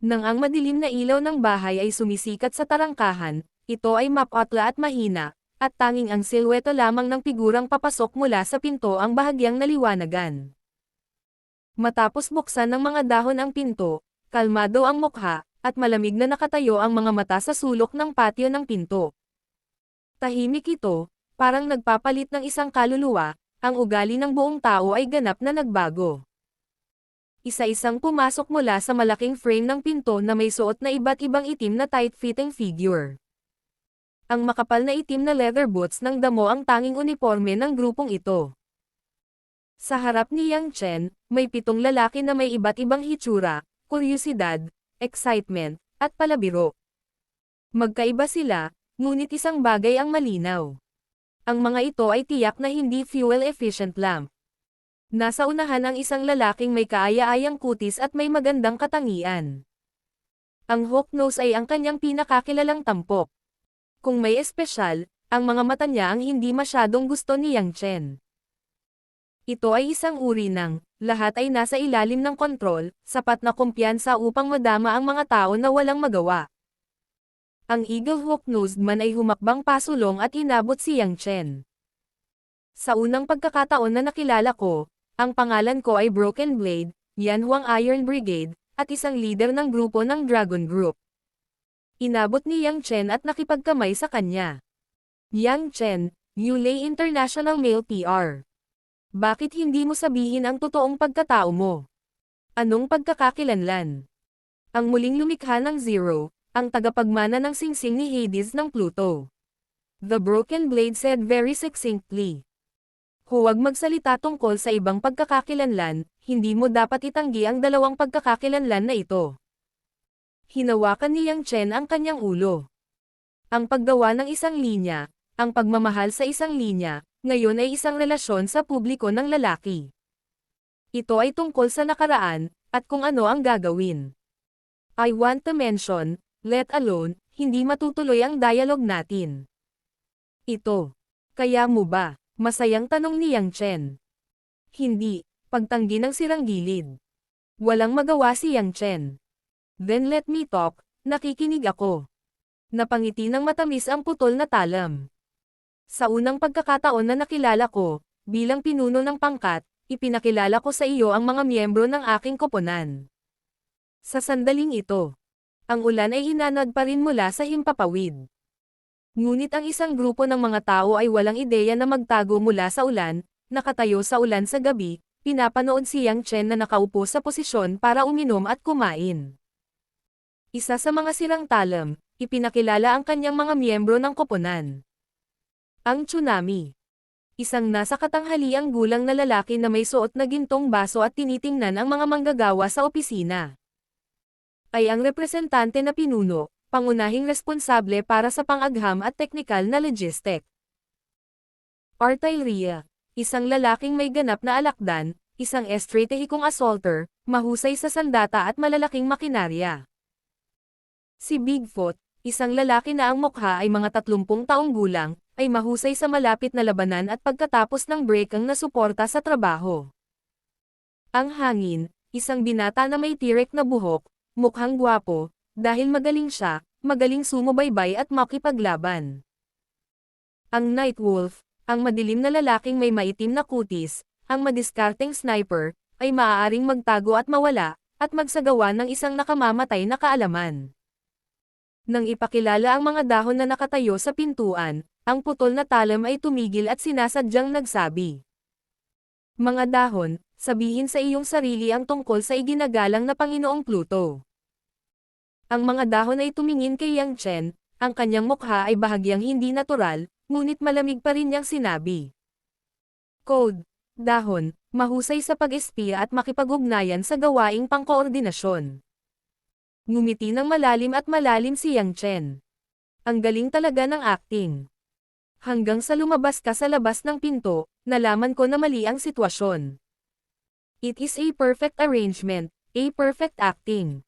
Nang ang madilim na ilaw ng bahay ay sumisikat sa tarangkahan, ito ay mapatla at mahina, at tanging ang silweto lamang ng figurang papasok mula sa pinto ang bahagyang naliwanagan. Matapos buksan ng mga dahon ang pinto, kalmado ang mukha, at malamig na nakatayo ang mga mata sa sulok ng patio ng pinto. Tahimik ito, parang nagpapalit ng isang kaluluwa, ang ugali ng buong tao ay ganap na nagbago. Isa-isang pumasok mula sa malaking frame ng pinto na may suot na iba't ibang itim na tight-fitting figure. Ang makapal na itim na leather boots ng damo ang tanging uniforme ng grupong ito. Sa harap ni Yang Chen, may 7 lalaki na may iba't ibang hitsura, kuryosidad, excitement, at palabiro. Magkaiba sila, ngunit isang bagay ang malinaw. Ang mga ito ay tiyak na hindi fuel-efficient lamp. Nasa unahan ang isang lalaking may kaaya-ayang kutis at may magandang katangian. Ang hawk nose ay ang kanyang pinakakilalang tampok. Kung may espesyal, ang mga mata niya ang hindi masyadong gusto ni Yang Chen. Ito ay isang uri ng, lahat ay nasa ilalim ng kontrol, sapat na kumpiyansa upang madama ang mga tao na walang magawa. Ang Eagle Hawk-nosed man ay humakbang pasulong at inabot si Yang Chen. Sa unang pagkakataon na nakilala ko, ang pangalan ko ay Broken Blade, Yanhuang Iron Brigade, at isang leader ng grupo ng Dragon Group. Inabot ni Yang Chen at nakipagkamay sa kanya. Yang Chen, Yulei International Male PR. Bakit hindi mo sabihin ang totoong pagkatao mo? Anong pagkakakilanlan? Ang muling lumikha ng Zero, ang tagapagmana ng singsing ni Hades ng Pluto. The Broken Blade said very succinctly. Huwag magsalita tungkol sa ibang pagkakakilanlan, hindi mo dapat itanggi ang dalawang pagkakakilanlan na ito. Hinawakan ni Yang Chen ang kanyang ulo. Ang paggawa ng isang linya, ang pagmamahal sa isang linya, ngayon ay isang relasyon sa publiko ng lalaki. Ito ay tungkol sa nakaraan, at kung ano ang gagawin. I want to mention, let alone, hindi matutuloy ang dialogue natin. Ito. Kaya mo ba? Masayang tanong ni Yang Chen. Hindi, pagtanggi ng sirang gilid. Walang magawa si Yang Chen. Then let me talk, nakikinig ako. Napangiti ng matamis ang putol na talam. Sa unang pagkakataon na nakilala ko, bilang pinuno ng pangkat, ipinakilala ko sa iyo ang mga miyembro ng aking koponan. Sa sandaling ito, ang ulan ay hinanad pa rin mula sa himpapawid. Ngunit ang isang grupo ng mga tao ay walang ideya na magtago mula sa ulan, nakatayo sa ulan sa gabi, pinapanood si Yang Chen na nakaupo sa posisyon para uminom at kumain. Isa sa mga sirang talam, ipinakilala ang kanyang mga miyembro ng koponan. Ang tsunami. Isang nasa katanghaliang gulang na lalaki na may suot na gintong baso at tinitingnan ang mga manggagawa sa opisina. Ay ang representante na pinuno, pangunahing responsable para sa pang-agham at teknikal na logistic. Artilleria. Isang lalaking may ganap na alakdan, isang estratehikong assaulter, mahusay sa sandata at malalaking makinarya. Si Bigfoot, isang lalaki na ang mukha ay mga 30 taong gulang, ay mahusay sa malapit na labanan at pagkatapos ng break ang nasuporta sa trabaho. Ang hangin, isang binata na may tirek na buhok, mukhang gwapo, dahil magaling siya, magaling sumubaybay at makipaglaban. Ang Nightwolf, ang madilim na lalaking may maitim na kutis, ang madiskarteng sniper, ay maaaring magtago at mawala, at magsagawa ng isang nakamamatay na kaalaman. Nang ipakilala ang mga dahon na nakatayo sa pintuan, ang putol na talam ay tumigil at sinasadyang nagsabi. Mga dahon, sabihin sa iyong sarili ang tungkol sa iginagalang na Panginoong Pluto. Ang mga dahon ay tumingin kay Yang Chen, ang kanyang mukha ay bahagyang hindi natural, ngunit malamig pa rin niyang sinabi. Code, dahon, mahusay sa pag-espiya at makipag-ugnayan sa gawaing pangkoordinasyon. Ngumiti ng malalim si Yang Chen. Ang galing talaga ng acting. Hanggang sa lumabas ka sa labas ng pinto, nalaman ko na mali ang sitwasyon. It is a perfect arrangement, a perfect acting.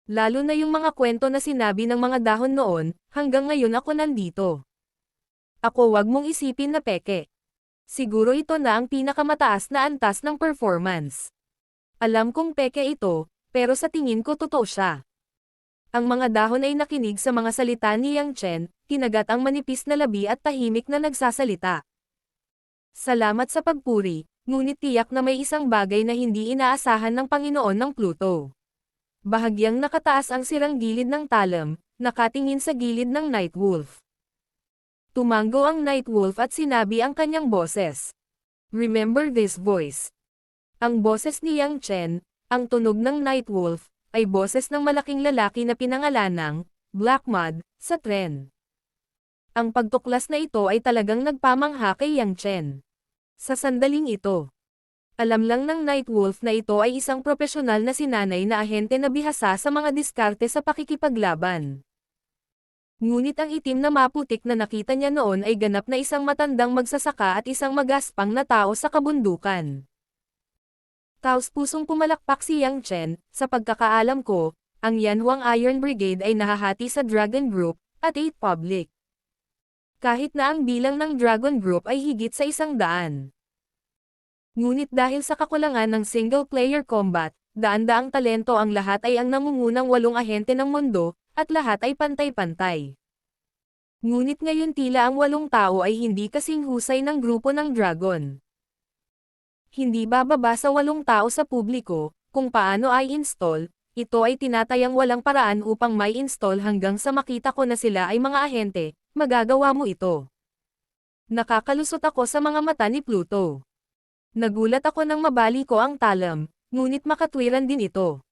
Lalo na yung mga kwento na sinabi ng mga dahon noon, hanggang ngayon ako nandito. Ako, wag mong isipin na peke. Siguro ito na ang pinakamataas na antas ng performance. Alam kong peke ito, pero sa tingin ko totoo siya. Ang mga dahon ay nakinig sa mga salita ni Yang Chen, kinagat ang manipis na labi at tahimik na nagsasalita. Salamat sa pagpuri, ngunit tiyak na may isang bagay na hindi inaasahan ng Panginoon ng Pluto. Bahagyang nakataas ang sirang gilid ng talam, nakatingin sa gilid ng Night Wolf. Tumango ang Night Wolf at sinabi ang kanyang boses. Remember this voice. Ang boses ni Yang Chen, ang tunog ng Night Wolf, ay boses ng malaking lalaki na pinangalanang Black Mud sa tren. Ang pagtuklas na ito ay talagang nagpamangha kay Yang Chen. Sa sandaling ito, alam lang ng Night Wolf na ito ay isang profesional na sinanay na ahente na bihasa sa mga diskarte sa pakikipaglaban. Ngunit ang itim na maputik na nakita niya noon ay ganap na isang matandang magsasaka at isang magaspang na tao sa kabundukan. Taos-pusong pumalakpak si Yang Chen, sa pagkakaalam ko, ang Yanhuang Iron Brigade ay nahahati sa Dragon Group, at 8 Public. Kahit na ang bilang ng Dragon Group ay higit sa 100. Ngunit dahil sa kakulangan ng single-player combat, daan-daang talento ang lahat ay ang nangungunang 8 ahente ng mundo, at lahat ay pantay-pantay. Ngunit ngayon tila ang 8 tao ay hindi kasing husay ng grupo ng Dragon. Hindi bababa sa 8 tao sa publiko, kung paano ay install, ito ay tinatayang walang paraan upang may install hanggang sa makita ko na sila ay mga ahente, magagawa mo ito. Nakakalusot ako sa mga mata ni Pluto. Nagulat ako nang mabali ko ang talam, ngunit makatwiran din ito.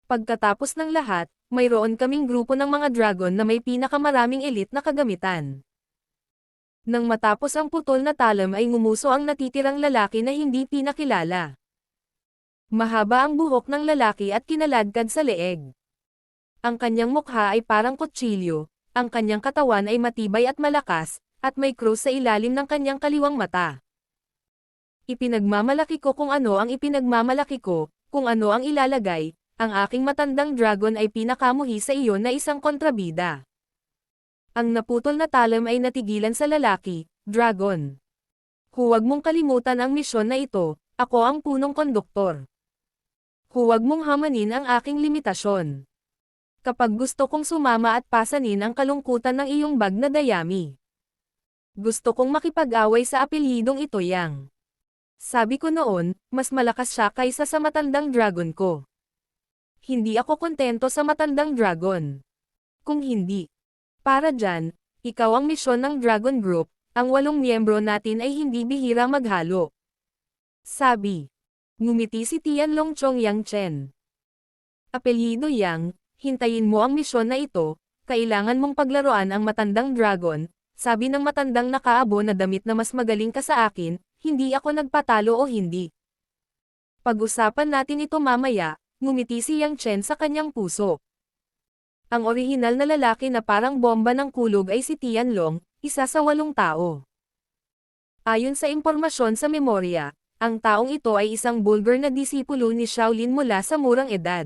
Pagkatapos ng lahat, mayroon kaming grupo ng mga dragon na may pinakamaraming elite na kagamitan. Nang matapos ang putol na talam ay ngumuso ang natitirang lalaki na hindi pinakilala. Mahaba ang buhok ng lalaki at kinaladkad sa leeg. Ang kanyang mukha ay parang kutsilyo, ang kanyang katawan ay matibay at malakas, at may krus sa ilalim ng kanyang kaliwang mata. Ipinagmamalaki ko kung ano ang ipinagmamalaki ko, kung ano ang ilalagay, ang aking matandang dragon ay pinakamuhi sa iyon na isang kontrabida. Ang naputol na talam ay natigilan sa lalaki, Dragon. Huwag mong kalimutan ang misyon na ito, ako ang punong konduktor. Huwag mong hamanin ang aking limitasyon. Kapag gusto kong sumama at pasanin ang kalungkutan ng iyong bag na dayami. Gusto kong makipag-away sa apelyidong ito Yang. Sabi ko noon, mas malakas siya kaysa sa matandang dragon ko. Hindi ako kontento sa matandang dragon. Kung hindi, para dyan, ikaw ang misyon ng Dragon Group, ang 8 miyembro natin ay hindi bihira maghalo. Sabi. Ngumiti si Tianlong Chong Yang Chen. Apelyido Yang, hintayin mo ang misyon na ito, kailangan mong paglaruan ang matandang dragon, sabi ng matandang nakaabo na damit na mas magaling ka sa akin, hindi ako nagpatalo o hindi. Pag-usapan natin ito mamaya, ngumiti si Yang Chen sa kanyang puso. Ang orihinal na lalaki na parang bomba ng kulog ay si Tianlong, isa sa 8 tao. Ayon sa impormasyon sa memorya, ang taong ito ay isang bulgar na disipulo ni Shaolin mula sa murang edad.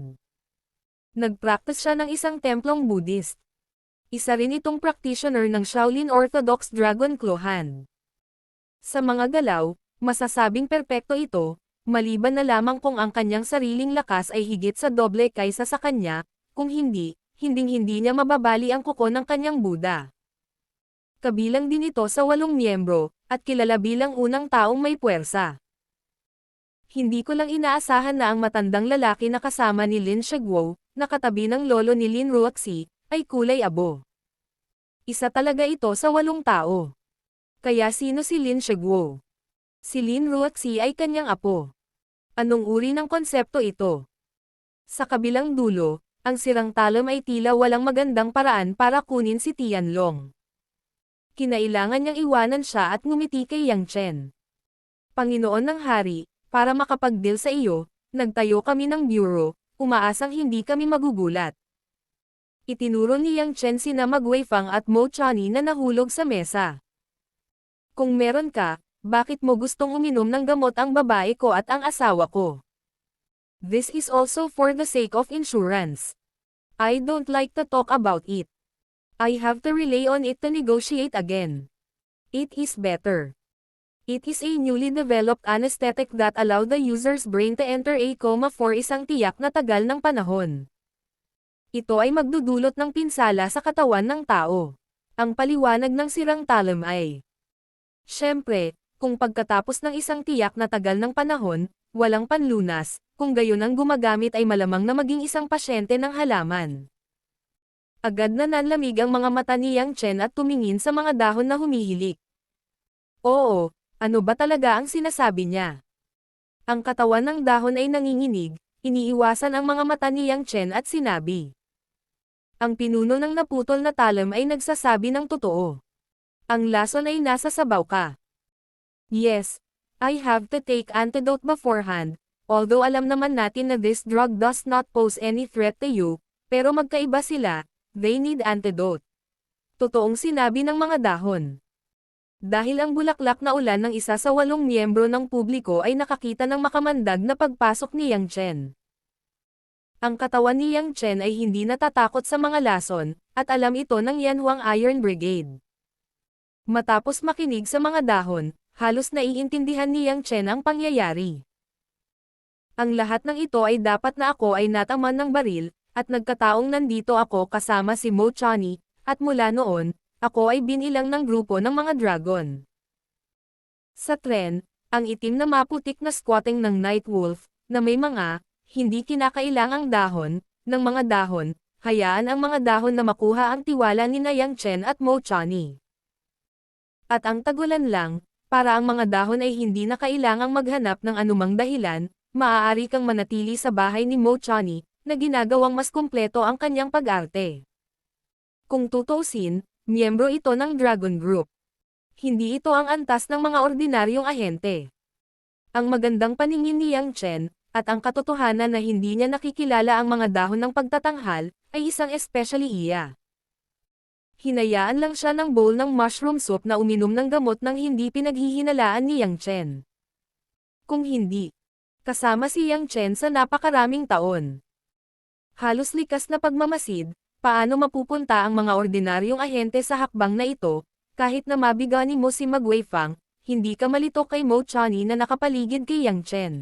Nagpractice siya ng isang templong Buddhist. Isa rin itong practitioner ng Shaolin Orthodox Dragon Clan. Sa mga galaw, masasabing perpekto ito, maliban na lamang kung ang kanyang sariling lakas ay higit sa doble kaysa sa kanya, kung hindi, hinding-hindi niya mababali ang kuko ng kanyang Buddha. Kabilang din ito sa 8 miyembro, at kilala bilang unang taong may puwersa. Hindi ko lang inaasahan na ang matandang lalaki na kasama ni Lin Shiguo, na katabi ng lolo ni Lin Ruoxi, ay kulay abo. Isa talaga ito sa 8 tao. Kaya sino si Lin Shiguo? Si Lin Ruoxi ay kanyang apo. Anong uri ng konsepto ito? Sa kabilang dulo, ang sirang talam ay tila walang magandang paraan para kunin si Tianlong. Kinailangan niyang iwanan siya at ngumiti kay Yang Chen. Panginoon ng Hari, para makapag-deal sa iyo, nagtayo kami ng bureau, umaasang hindi kami magugulat. Itinuro ni Yang Chen sina Mag Weifang at Mo Chani na nahulog sa mesa. Kung meron ka, bakit mo gustong uminom ng gamot ang babae ko at ang asawa ko? This is also for the sake of insurance. I don't like to talk about it. I have to rely on it to negotiate again. It is better. It is a newly developed anesthetic that allow the user's brain to enter a coma for isang tiyak na tagal ng panahon. ito ay magdudulot ng pinsala sa katawan ng tao. Ang paliwanag ng sirang talam ay, siyempre, kung pagkatapos ng isang tiyak na tagal ng panahon, walang panlunas, kung gayon ang gumagamit ay malamang na maging isang pasyente ng halaman. Agad na nanlamig ang mga mata ni Yang Chen at tumingin sa mga dahon na humihilik. Oo, ano ba talaga ang sinasabi niya? Ang katawan ng dahon ay nanginginig, iniiwasan ang mga mata ni Yang Chen at sinabi. Ang pinuno ng naputol na talam ay nagsasabi ng totoo. Ang lason ay nasa sabaw ka. Yes, I have to take antidote beforehand, although alam naman natin na this drug does not pose any threat to you, pero magkaiba sila, they need antidote. Totoong sinabi ng mga dahon. Dahil ang bulaklak na ulan ng isa sa 8 miyembro ng publiko ay nakakita ng makamandag na pagpasok ni Yang Chen. Ang katawan ni Yang Chen ay hindi natatakot sa mga lason, at alam ito ng Yanhuang Iron Brigade. Matapos makinig sa mga dahon, halos naiintindihan ni Yang Chen ang pangyayari. Ang lahat ng ito ay dapat na ako ay nataman ng baril, at nagkataong nandito ako kasama si Mo Chani, at mula noon, ako ay binilang ng grupo ng mga dragon. Sa tren, ang itim na maputik na squatting ng Night Wolf, na may mga, hindi kinakailangang dahon, ng mga dahon, hayaan ang mga dahon na makuha ang tiwala ni Yang Chen at Mo Chani. At ang tagulan lang, para ang mga dahon ay hindi na kailangang maghanap ng anumang dahilan, maaari kang manatili sa bahay ni Mo Chani, na ginagawang mas kumpleto ang kanyang pag-arte. Kung tutuusin, miyembro ito ng Dragon Group. Hindi ito ang antas ng mga ordinaryong ahente. Ang magandang paningin ni Yang Chen, at ang katotohanan na hindi niya nakikilala ang mga dahon ng pagtatanghal, ay isang especially iya. Hinayaan lang siya ng bowl ng mushroom soup na uminom ng gamot nang hindi pinaghihinalaan ni Yang Chen. Kung hindi, kasama si Yang Chen sa napakaraming taon. Halos likas na pagmamasid, paano mapupunta ang mga ordinaryong ahente sa hakbang na ito, kahit na mabigani mo si Magwei Fang, hindi ka malito kay Mo Chani na nakapaligid kay Yang Chen.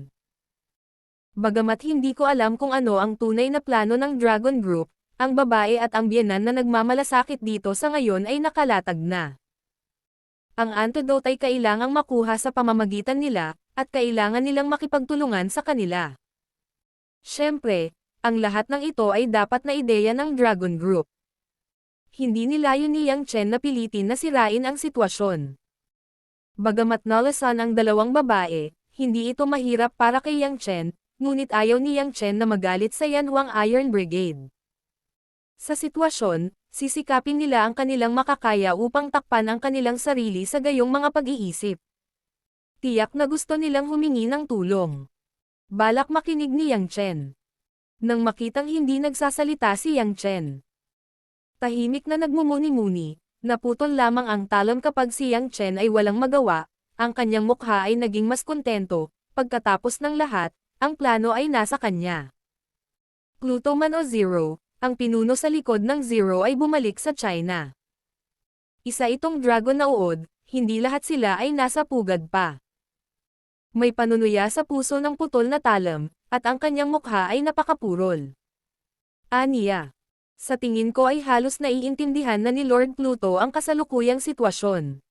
Bagamat hindi ko alam kung ano ang tunay na plano ng Dragon Group, ang babae at ang biyenan na nagmamalasakit dito sa ngayon ay nakalatag na. Ang antidote ay kailangang makuha sa pamamagitan nila, at kailangan nilang makipagtulungan sa kanila. Siyempre, ang lahat ng ito ay dapat na ideya ng Dragon Group. Hindi nilayon ni Yang Chen na pilitin na sirain ang sitwasyon. Bagamat nalasan ang dalawang babae, hindi ito mahirap para kay Yang Chen, ngunit ayaw ni Yang Chen na magalit sa Yanhuang Iron Brigade. Sa sitwasyon, sisikapin nila ang kanilang makakaya upang takpan ang kanilang sarili sa gayong mga pag-iisip. Tiyak na gusto nilang humingi ng tulong. Balak makinig ni Yang Chen. Nang makitang hindi nagsasalita si Yang Chen, tahimik na nagmumuni-muni, naputol lamang ang talon kapag si Yang Chen ay walang magawa, ang kanyang mukha ay naging mas kontento, pagkatapos ng lahat, ang plano ay nasa kanya. Pluto man o Zero, ang pinuno sa likod ng Zero ay bumalik sa China. Isa itong dragon na uod, hindi lahat sila ay nasa pugad pa. May panunuya sa puso ng putol na talam, at ang kanyang mukha ay napakapurol. Aniya. Sa tingin ko ay halos naiintindihan na ni Lord Pluto ang kasalukuyang sitwasyon.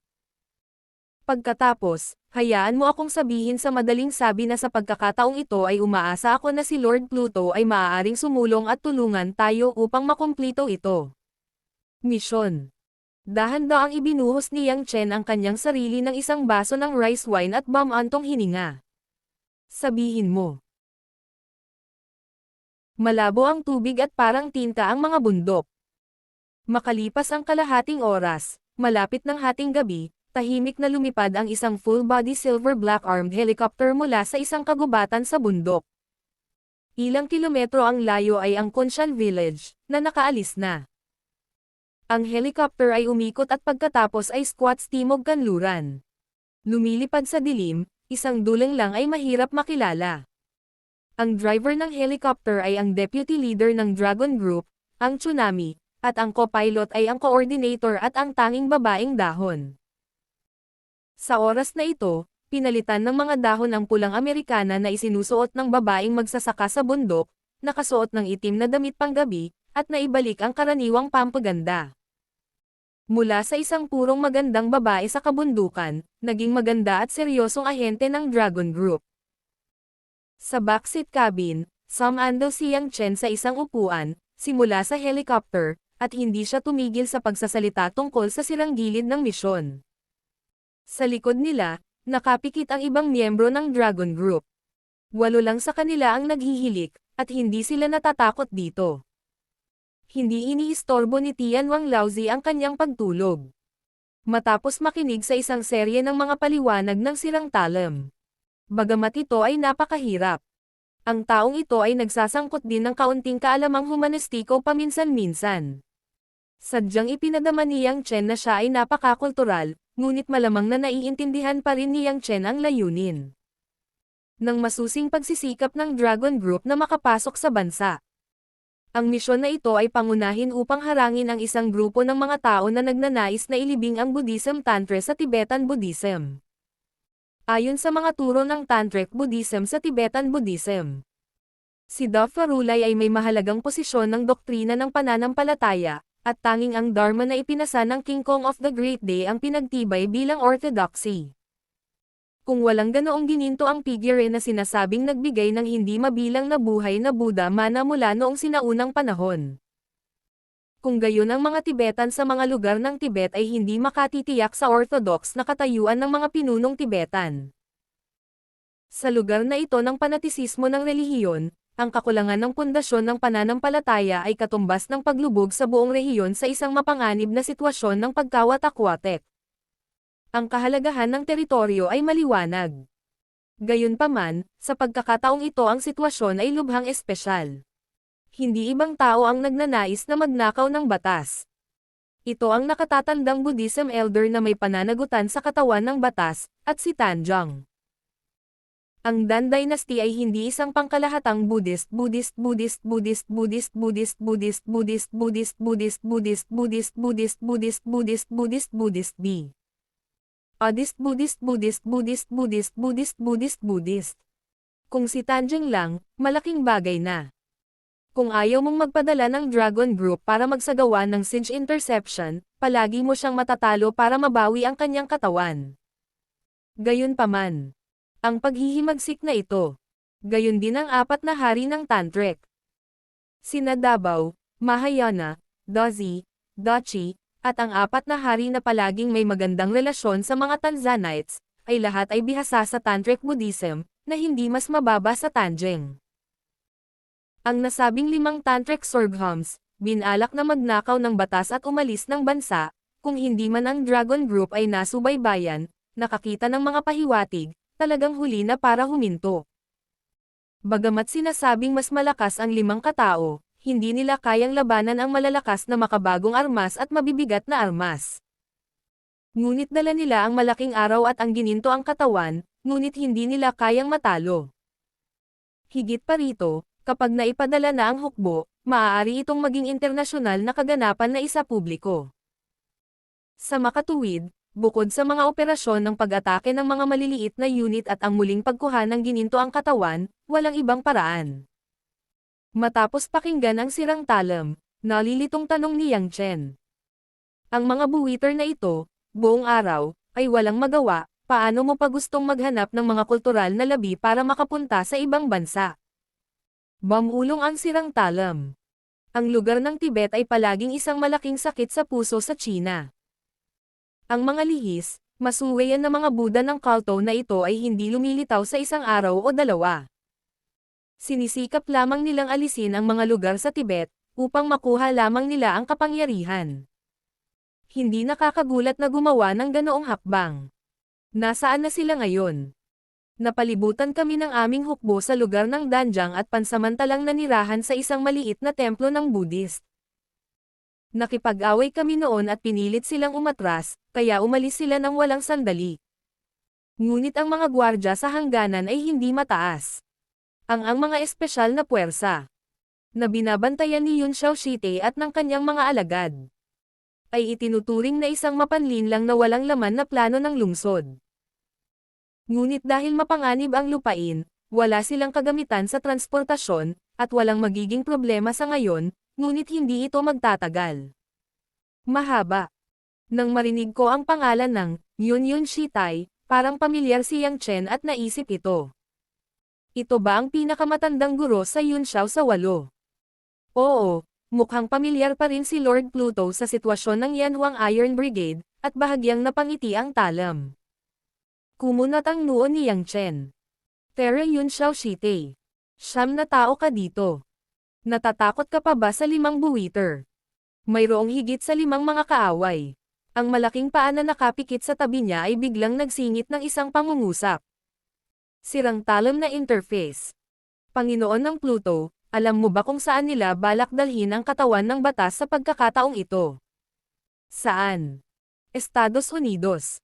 Pagkatapos, hayaan mo akong sabihin sa madaling sabi na sa pagkakataong ito ay umaasa ako na si Lord Pluto ay maaaring sumulong at tulungan tayo upang makumplito ito. Misyon. Dahan-daang ibinuhos ni Yang Chen ang kanyang sarili ng isang baso ng rice wine at bumantong hininga. Sabihin mo. Malabo ang tubig at parang tinta ang mga bundok. Makalipas ang kalahating oras, malapit ng hating gabi, tahimik na lumipad ang isang full-body silver black-armed helicopter mula sa isang kagubatan sa bundok. Ilang kilometro ang layo ay ang Kunshan Village, na nakaalis na. Ang helicopter ay umikot at pagkatapos ay squats timog kanluran. Lumilipad sa dilim, isang dulang lang ay mahirap makilala. Ang driver ng helicopter ay ang deputy leader ng Dragon Group, ang Tsunami, at ang co-pilot ay ang coordinator at ang tanging babaeng dahon. Sa oras na ito, pinalitan ng mga dahon ang pulang Amerikana na isinusuot ng babaeng magsasaka sa bundok, nakasuot ng itim na damit panggabi, at naibalik ang karaniwang pampaganda. Mula sa isang purong magandang babae sa kabundukan, naging maganda at seryosong ahente ng Dragon Group. Sa backseat cabin, sumando si Yang Chen sa isang upuan, simula sa helicopter, at hindi siya tumigil sa pagsasalita tungkol sa sirang gilid ng misyon. Sa likod nila, nakapikit ang ibang miyembro ng Dragon Group. 8 lang sa kanila ang naghihilik, at hindi sila natatakot dito. Hindi iniistorbo ni Tian Wang Laozi ang kanyang pagtulog. Matapos makinig sa isang serye ng mga paliwanag ng sirang talam. Bagamat ito ay napakahirap. Ang taong ito ay nagsasangkot din ng kaunting kaalamang humanistiko paminsan-minsan. Sadyang ipinadama ni Yang Chen na siya ay napakakultural, ngunit malamang na naiintindihan pa rin ni Yang Chen ang layunin ng masusing pagsisikap ng Dragon Group na makapasok sa bansa. Ang misyon na ito ay pangunahin upang harangin ang isang grupo ng mga tao na nagnanais na ilibing ang Buddhism Tantra sa Tibetan Buddhism. Ayon sa mga turo ng Tantric Buddhism sa Tibetan Buddhism, si Dapha Rulay ay may mahalagang posisyon ng doktrina ng pananampalataya, at tanging ang Dharma na ipinasa ng King Kong of the Great Day ang pinagtibay bilang orthodoxy. Kung walang ganoong gininto ang figure na sinasabing nagbigay ng hindi mabilang na buhay na Buddha mana mula noong sinaunang panahon. Kung gayon ang mga Tibetan sa mga lugar ng Tibet ay hindi makatitiyak sa orthodox na katayuan ng mga pinunong Tibetan. Sa lugar na ito ng panatisismo ng relihiyon, ang kakulangan ng pundasyon ng pananampalataya ay katumbas ng paglubog sa buong rehiyon sa isang mapanganib na sitwasyon ng pagkawatak-watek. Ang kahalagahan ng teritoryo ay maliwanag. Gayunpaman, sa pagkakataong ito ang sitwasyon ay lubhang espesyal. Hindi ibang tao ang nagnanais na magnakaw ng batas. Ito ang nakatatandang Buddhism elder na may pananagutan sa katawan ng batas, at si Tanjong. Ang Dan Dynasty ay hindi isang pangkalahatang Buddhist B. Kung si Tanjong lang, malaking bagay na. Kung ayaw mong magpadala ng Dragon Group para magsagawa ng Sinch Interception, palagi mo siyang matatalo para mabawi ang kanyang katawan. Gayunpaman, ang paghihimagsik na ito. Gayon din ang 4 na hari ng Tantric. Sina Dabao, Mahayana, Dozi, Dachi, at ang 4 na hari na palaging may magandang relasyon sa mga Tanzanites, ay lahat ay bihasa sa Tantric Buddhism, na hindi mas mababa sa Tanjeng. Ang nasabing 5 Tantric Sorghums, binalak na magnakaw ng batas at umalis ng bansa, kung hindi man ang Dragon Group ay nasubaybayan, nakakita ng mga pahiwatig, talagang huli na para huminto. Bagamat sinasabing mas malakas ang 5 katao, hindi nila kayang labanan ang malalakas na makabagong armas at mabibigat na armas. Ngunit dala nila ang malaking araw at ang gininto ang katawan, ngunit hindi nila kayang matalo. Higit pa rito, kapag naipadala na ang hukbo, maaari itong maging internasyonal na kaganapan na isa publiko. Sa makatuwid, bukod sa mga operasyon ng pag-atake ng mga maliliit na unit at ang muling pagkuha ng gininto ang katawan, walang ibang paraan. Matapos pakinggan ang sirang talam, nalilitong tanong ni Yang Chen. Ang mga buwiter na ito, buong araw, ay walang magawa, paano mo pa gustong maghanap ng mga kultural na labi para makapunta sa ibang bansa? Mamulong ang sirang talam. Ang lugar ng Tibet ay palaging isang malaking sakit sa puso sa China. Ang mga lihis, masuwayan na mga Buddha ng kulto na ito ay hindi lumilitaw sa isang araw o dalawa. Sinisikap lamang nilang alisin ang mga lugar sa Tibet, upang makuha lamang nila ang kapangyarihan. Hindi nakakagulat na gumawa ng ganoong hakbang. Nasaan na sila ngayon? Napalibutan kami ng aming hukbo sa lugar ng Danjiang at pansamantalang nanirahan sa isang maliit na templo ng Buddhist. Nakipag-away kami noon at pinilit silang umatras, kaya umalis sila ng walang sandali. Ngunit ang mga gwardya sa hangganan ay hindi mataas. Ang mga espesyal na puwersa na binabantayan ni Yun Xiaoshite at ng kanyang mga alagad ay itinuturing na isang mapanlinlang na walang laman na plano ng lungsod. Ngunit dahil mapanganib ang lupain, wala silang kagamitan sa transportasyon, at walang magiging problema sa ngayon, ngunit hindi ito magtatagal. Mahaba. Nang marinig ko ang pangalan ng Yun Shitai, parang pamilyar si Yang Chen at naisip ito. Ito ba ang pinakamatandang guro sa Yunxiao sa 8? Oo, mukhang pamilyar pa rin si Lord Pluto sa sitwasyon ng Yanhuang Iron Brigade, at bahagyang napangiti ang talam. Kumunat ang noo ni Yang Chen. Tara Yunxiao Shitai. Siyam na tao ka dito. Natatakot ka pa ba sa 5 buwiter? Mayroong higit sa 5 mga kaaway. Ang malaking paa na nakapikit sa tabi niya ay biglang nagsingit ng isang pangungusap. Sirang talam na interface. Panginoon ng Pluto, alam mo ba kung saan nila balak dalhin ang katawan ng batas sa pagkakataong ito? Saan? Estados Unidos.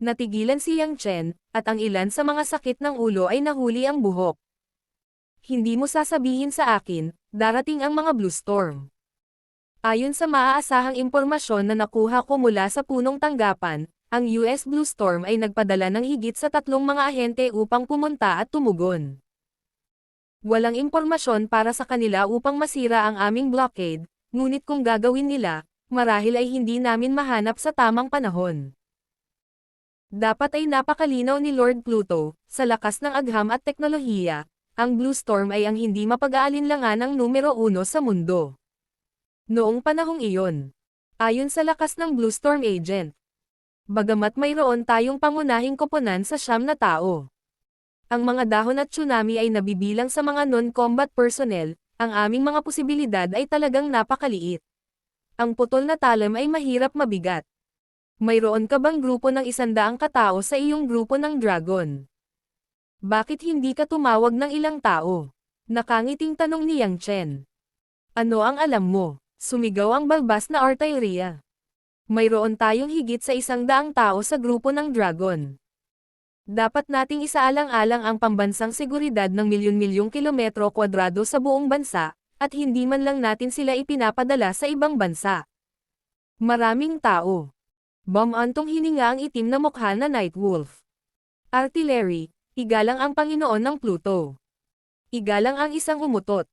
Natigilan si Yang Chen, at ang ilan sa mga sakit ng ulo ay nahuli ang buhok. Hindi mo sasabihin sa akin, darating ang mga Blue Storm. Ayon sa maaasahang impormasyon na nakuha ko mula sa punong tanggapan, ang US Blue Storm ay nagpadala ng higit sa 3 mga ahente upang pumunta at tumugon. Walang impormasyon para sa kanila upang masira ang aming blockade, ngunit kung gagawin nila, marahil ay hindi namin mahanap sa tamang panahon. Dapat ay napakalinaw ni Lord Pluto, sa lakas ng agham at teknolohiya, ang Blue Storm ay ang hindi mapag-aalinlangan ng numero 1 sa mundo. Noong panahong iyon, ayon sa lakas ng Blue Storm Agent, bagamat mayroon tayong pangunahing koponan sa 9 na tao, ang mga dahon at tsunami ay nabibilang sa mga non-combat personnel, ang aming mga posibilidad ay talagang napakaliit. Ang putol na talam ay mahirap mabigat. Mayroon ka bang grupo ng 100 katao sa iyong grupo ng Dragon? Bakit hindi ka tumawag ng ilang tao? Nakangiting tanong ni Yang Chen. Ano ang alam mo? Sumigaw ang balbas na artilleria. Mayroon tayong higit sa 100 tao sa grupo ng Dragon. Dapat nating isaalang-alang ang pambansang seguridad ng milyon-milyong kilometro kwadrado sa buong bansa, at hindi man lang natin sila ipinapadala sa ibang bansa. Maraming tao. Bumantong hininga ang itim na mukha na Nightwolf. Artillery, igalang ang Panginoon ng Pluto. Igalang ang isang umutot.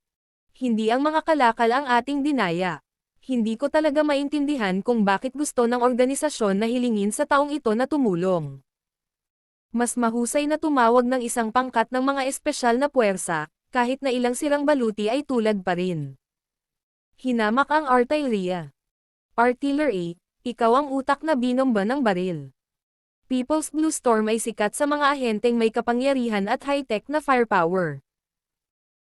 Hindi ang mga kalakal ang ating dinaya. Hindi ko talaga maintindihan kung bakit gusto ng organisasyon na hilingin sa taong ito na tumulong. Mas mahusay na tumawag ng isang pangkat ng mga espesyal na puwersa, kahit na ilang sirang baluti ay tulad pa rin. Hinamak ang artilleria. Artillery, ikaw ang utak na binomba ng baril. People's Blue Storm ay sikat sa mga ahenteng may kapangyarihan at high-tech na firepower.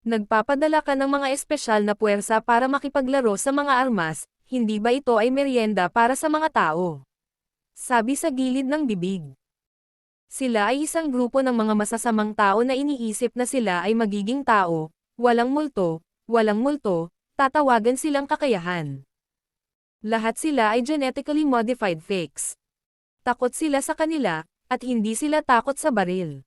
Nagpapadala ka ng mga espesyal na puwersa para makipaglaro sa mga armas, hindi ba ito ay merienda para sa mga tao? Sabi sa gilid ng bibig. Sila ay isang grupo ng mga masasamang tao na iniisip na sila ay magiging tao, walang multo, tatawagan silang kakayahan. Lahat sila ay genetically modified fakes. Takot sila sa kanila, at hindi sila takot sa baril.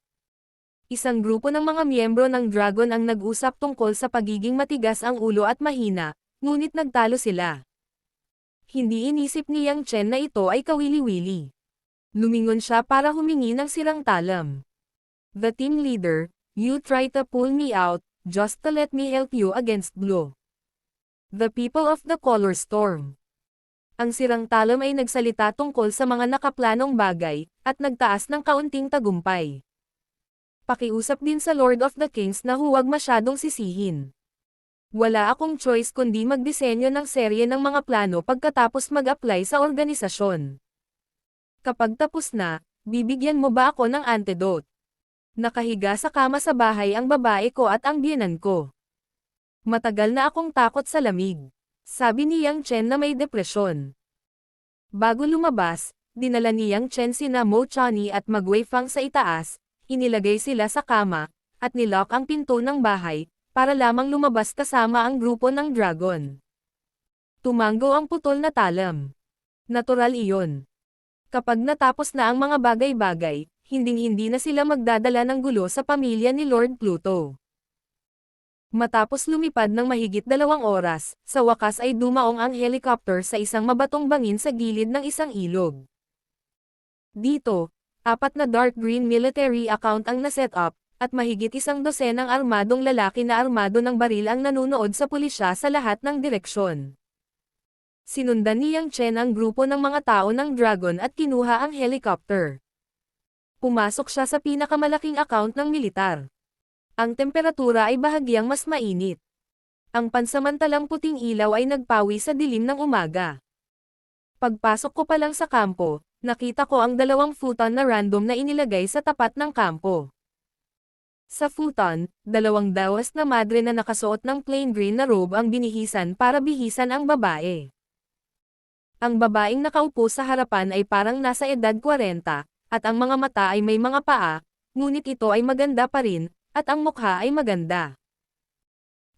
Isang grupo ng mga miyembro ng Dragon ang nag-usap tungkol sa pagiging matigas ang ulo at mahina, ngunit nagtalo sila. Hindi inisip ni Yang Chen na ito ay kawili-wili. Lumingon siya para humingi ng sirang talam. The team leader, you try to pull me out, just to let me help you against Blue. The people of the Color Storm. Ang sirang talam ay nagsalita tungkol sa mga nakaplanong bagay, at nagtaas ng kaunting tagumpay. Pakiusap din sa Lord of the Kings na huwag masyadong sisihin. Wala akong choice kundi magdisenyo ng serye ng mga plano pagkatapos mag-apply sa organisasyon. Kapag tapos na, bibigyan mo ba ako ng antidote? Nakahiga sa kama sa bahay ang babae ko at ang biyenan ko. Matagal na akong takot sa lamig. Sabi ni Yang Chen na may depresyon. Bago lumabas, dinala ni Yang Chen sina Mo Chani at Mag Weifang sa itaas, inilagay sila sa kama, at nilock ang pinto ng bahay, para lamang lumabas kasama ang grupo ng Dragon. Tumango ang putol na talam. Natural iyon. Kapag natapos na ang mga bagay-bagay, hinding-hindi na sila magdadala ng gulo sa pamilya ni Lord Pluto. Matapos lumipad ng mahigit 2 oras, sa wakas ay dumaong ang helicopter sa isang mabatong bangin sa gilid ng isang ilog. Dito, 4 na dark green military account ang naset up, at mahigit 100 armadong lalaki na armado ng baril ang nanunood sa pulisya sa lahat ng direksyon. Sinundan ni Yang Chen ang grupo ng mga tao ng Dragon at kinuha ang helicopter. Pumasok siya sa pinakamalaking account ng militar. Ang temperatura ay bahagyang mas mainit. Ang pansamantalang puting ilaw ay nagpawi sa dilim ng umaga. Pagpasok ko pa lang sa kampo, nakita ko ang 2 futon na random na inilagay sa tapat ng kampo. Sa futon, 2 dawas na madre na nakasuot ng plain green na robe ang binihisan para bihisan ang babae. Ang babaeng nakaupo sa harapan ay parang nasa edad 40, at ang mga mata ay may mga paa, ngunit ito ay maganda pa rin, at ang mukha ay maganda.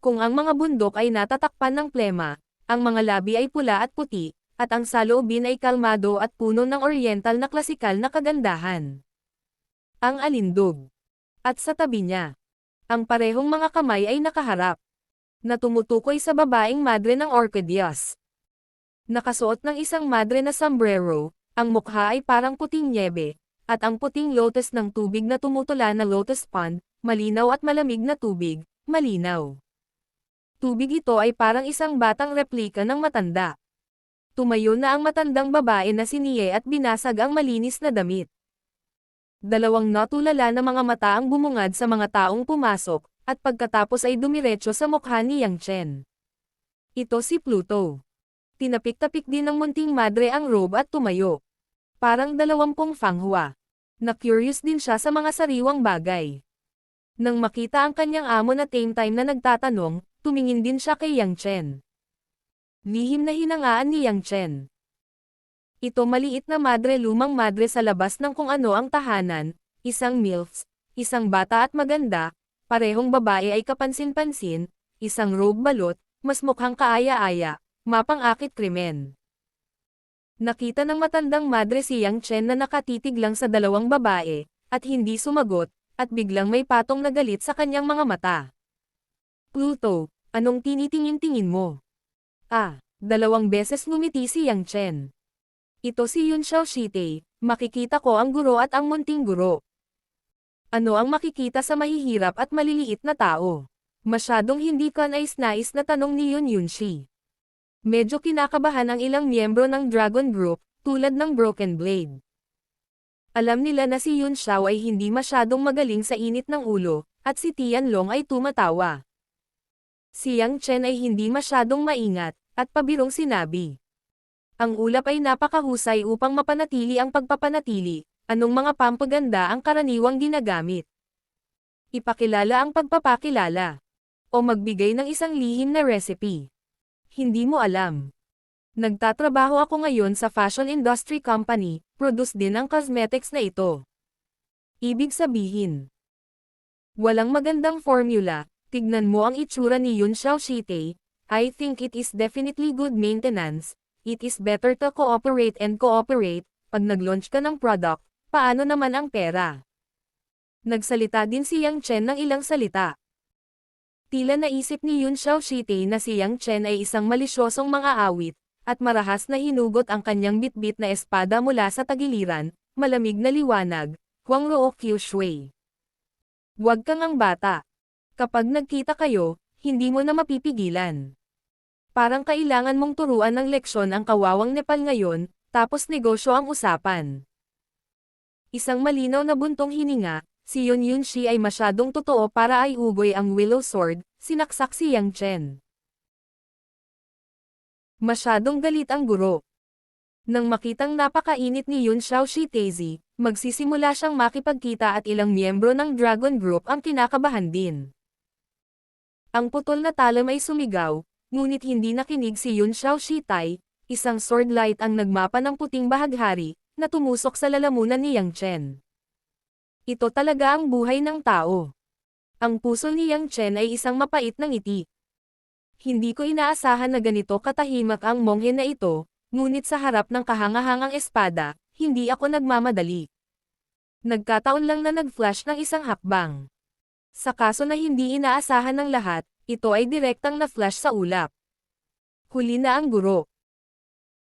Kung ang mga bundok ay natatakpan ng plema, ang mga labi ay pula at puti, at ang saloobin ay kalmado at puno ng oriental na klasikal na kagandahan. Ang alindog. At sa tabi niya, ang parehong mga kamay ay nakaharap, na tumutukoy sa babaeng madre ng orchideas. Nakasuot ng isang madre na sombrero, ang mukha ay parang puting nyebe, at ang puting lotus ng tubig na tumutula na lotus pond, malinaw at malamig na tubig, malinaw. Tubig ito ay parang isang batang replika ng matanda. Tumayo na ang matandang babae na si Nie at binasag ang malinis na damit. 2 natulala na mga mata ang bumungad sa mga taong pumasok, at pagkatapos ay dumiretso sa mukha ni Yang Chen. Ito si Pluto. Tinapik-tapik din ng munting madre ang robe at tumayo. Parang 20 fanghua. Na-curious din siya sa mga sariwang bagay. Nang makita ang kanyang amo na same time na nagtatanong, tumingin din siya kay Yang Chen. Lihim na hinangaan ni Yang Chen. Ito maliit na lumang madre sa labas ng kung ano ang tahanan, isang MILFs, isang bata at maganda, parehong babae ay kapansin-pansin, isang robe balot, mas mukhang kaaya-aya, mapang-akit krimen. Nakita ng matandang madre si Yang Chen na nakatitig lang sa 2 babae, at hindi sumagot, at biglang may patong na galit sa kanyang mga mata. Pluto, anong tinitingin-tingin mo? 2 beses ngumiti si Yang Chen. Ito si Yun Xiaoshite, makikita ko ang guro at ang munting guro. Ano ang makikita sa mahihirap at maliliit na tao? Masyadong hindi kanais-nais na tanong ni Yun Yunshi. Medyo kinakabahan ang ilang miyembro ng Dragon Group, tulad ng Broken Blade. Alam nila na si Yun Xiao ay hindi masyadong magaling sa init ng ulo, at si Tianlong ay tumatawa. Si Yang Chen ay hindi masyadong maingat, at pabirong sinabi. Ang ulap ay napakahusay upang mapanatili ang pagpapanatili, anong mga pampaganda ang karaniwang ginagamit. Ipakilala ang pagpapakilala. O magbigay ng isang lihim na recipe. Hindi mo alam. Nagtatrabaho ako ngayon sa fashion industry company, produce din ang cosmetics na ito. Ibig sabihin, walang magandang formula. Tignan mo ang itsura ni Yun Xiaoshite, I think it is definitely good maintenance, it is better to cooperate and cooperate, pag nag-launch ka ng product, paano naman ang pera? Nagsalita din si Yang Chen ng ilang salita. Tila naisip ni Yun Xiaoshite na si Yang Chen ay isang malisyosong mga awit, at marahas na hinugot ang kanyang bitbit na espada mula sa tagiliran, malamig na liwanag, Huang Ruo Qiu Shui. Huwag kang ang bata. Kapag nagkita kayo, hindi mo na mapipigilan. Parang kailangan mong turuan ng leksyon ang kawawang Nepal ngayon, tapos negosyo ang usapan. Isang malinaw na buntong hininga, si Yun Yunshi ay masyadong totoo para ay ugoy ang Willow Sword, sinaksak si Yang Chen. Masyadong galit ang guro. Nang makitang napakainit ni Yun Xiaoshite, magsisimula siyang makipagkita at ilang miyembro ng Dragon Group ang kinakabahan din. Ang putol na talam ay sumigaw, ngunit hindi nakinig si Yun Xiaoshite, isang sword light ang nagmapa ng puting bahaghari, na tumusok sa lalamunan ni Yang Chen. Ito talaga ang buhay ng tao. Ang puso ni Yang Chen ay isang mapait na ngiti. Hindi ko inaasahan na ganito katahimik ang monghe na ito, ngunit sa harap ng kahangahangang espada, hindi ako nagmamadali. Nagkataon lang na nag-flash ng isang hakbang. Sa kaso na hindi inaasahan ng lahat, ito ay direktang na-flash sa ulap. Huli na ang guro.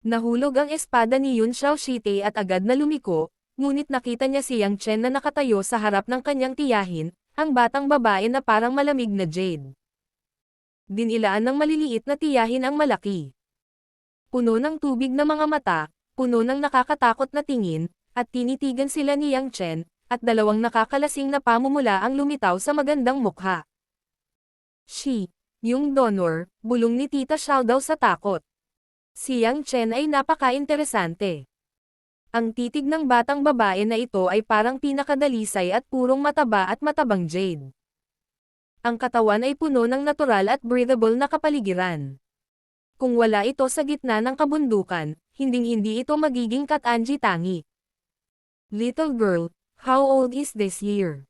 Nahulog ang espada ni Yun Xiaoshite at agad na lumiko, ngunit nakita niya si Yang Chen na nakatayo sa harap ng kanyang tiyahin, ang batang babae na parang malamig na jade. Dinilaan ng maliliit na tiyahin ang malaki. Puno ng tubig na mga mata, puno ng nakakatakot na tingin, at tinitigan sila ni Yang Chen, at dalawang nakakalasing na pamumula ang lumitaw sa magandang mukha. Yung donor, bulong ni Tita Xiao daw sa takot. Si Yang Chen ay napaka-interesante. Ang titig ng batang babae na ito ay parang pinakadalisay at purong mataba at matabang jade. Ang katawan ay puno ng natural at breathable na kapaligiran. Kung wala ito sa gitna ng kabundukan, hinding-hindi ito magiging Katanji Tangi. Little girl, how old is this year?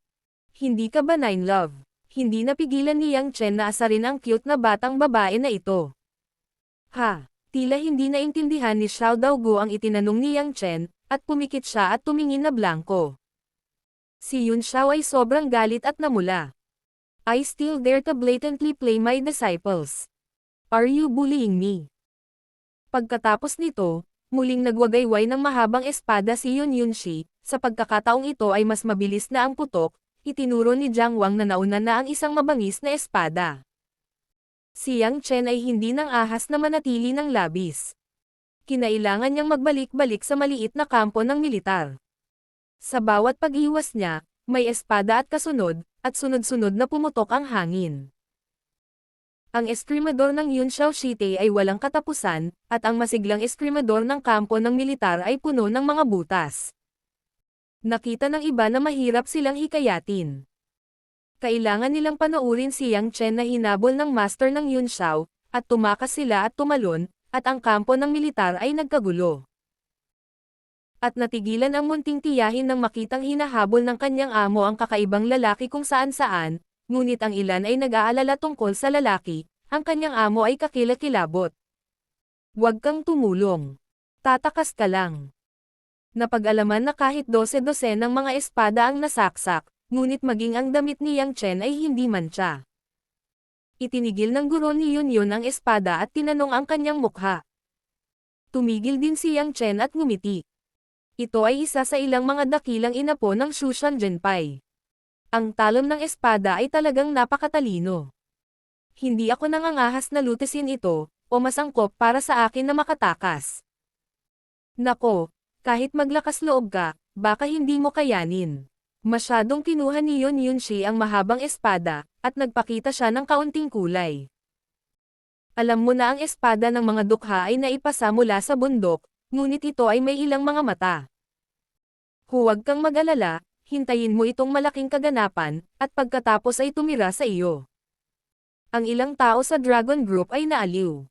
Hindi ka ba 9 love? Hindi napigilan ni Yang Chen na asarin ang cute na batang babae na ito. Tila hindi naintindihan ni Xiao Daogu ang itinanong ni Yang Chen, at pumikit siya at tumingin na blanko. Si Yun Xiao ay sobrang galit at namula. I still dare to blatantly play my disciples. Are you bullying me? Pagkatapos nito, muling nagwagayway ng mahabang espada si Yun Yunshi, sa pagkakataong ito ay mas mabilis na ang putok, itinuro ni Jiang Wang na nauna na ang isang mabangis na espada. Si Yang Chen ay hindi nang ahas na manatili ng labis. Kinailangan niyang magbalik-balik sa maliit na kampo ng militar. Sa bawat pag-iwas niya, may espada at kasunod, at sunod-sunod na pumutok ang hangin. Ang eskrimador ng Yun Xiaoshite ay walang katapusan, at ang masiglang eskrimador ng kampo ng militar ay puno ng mga butas. Nakita ng iba na mahirap silang hikayatin. Kailangan nilang panoorin si Yang Chen na hinabol ng master ng Yun Xiao, at tumakas sila at tumalon, at ang kampo ng militar ay nagkagulo. At natigilan ang munting tiyahin nang makitang hinahabol ng kanyang amo ang kakaibang lalaki kung saan-saan, ngunit ang ilan ay nag-aalala tungkol sa lalaki, ang kanyang amo ay kakilakilabot. Huwag kang tumulong. Tatakas ka lang. Napag-alaman na kahit 12 ng mga espada ang nasaksak, ngunit maging ang damit ni Yang Chen ay hindi mantsa. Itinigil ng guro ni Yun Yun ang espada at tinanong ang kanyang mukha. Tumigil din si Yang Chen at ngumiti. Ito ay isa sa ilang mga dakilang inapo ng Shushan Genpai. Ang talon ng espada ay talagang napakatalino. Hindi ako nangangahas na lutisin ito, o masangkop para sa akin na makatakas. Nako, kahit maglakas loob ka, baka hindi mo kayanin. Masyadong kinuha ni Yun Yunshi ang mahabang espada, at nagpakita siya ng kaunting kulay. Alam mo na ang espada ng mga dukha ay naipasa mula sa bundok, ngunit ito ay may ilang mga mata. Huwag kang mag-alala, hintayin mo itong malaking kaganapan, at pagkatapos ay tumira sa iyo. Ang ilang tao sa Dragon Group ay naaliw.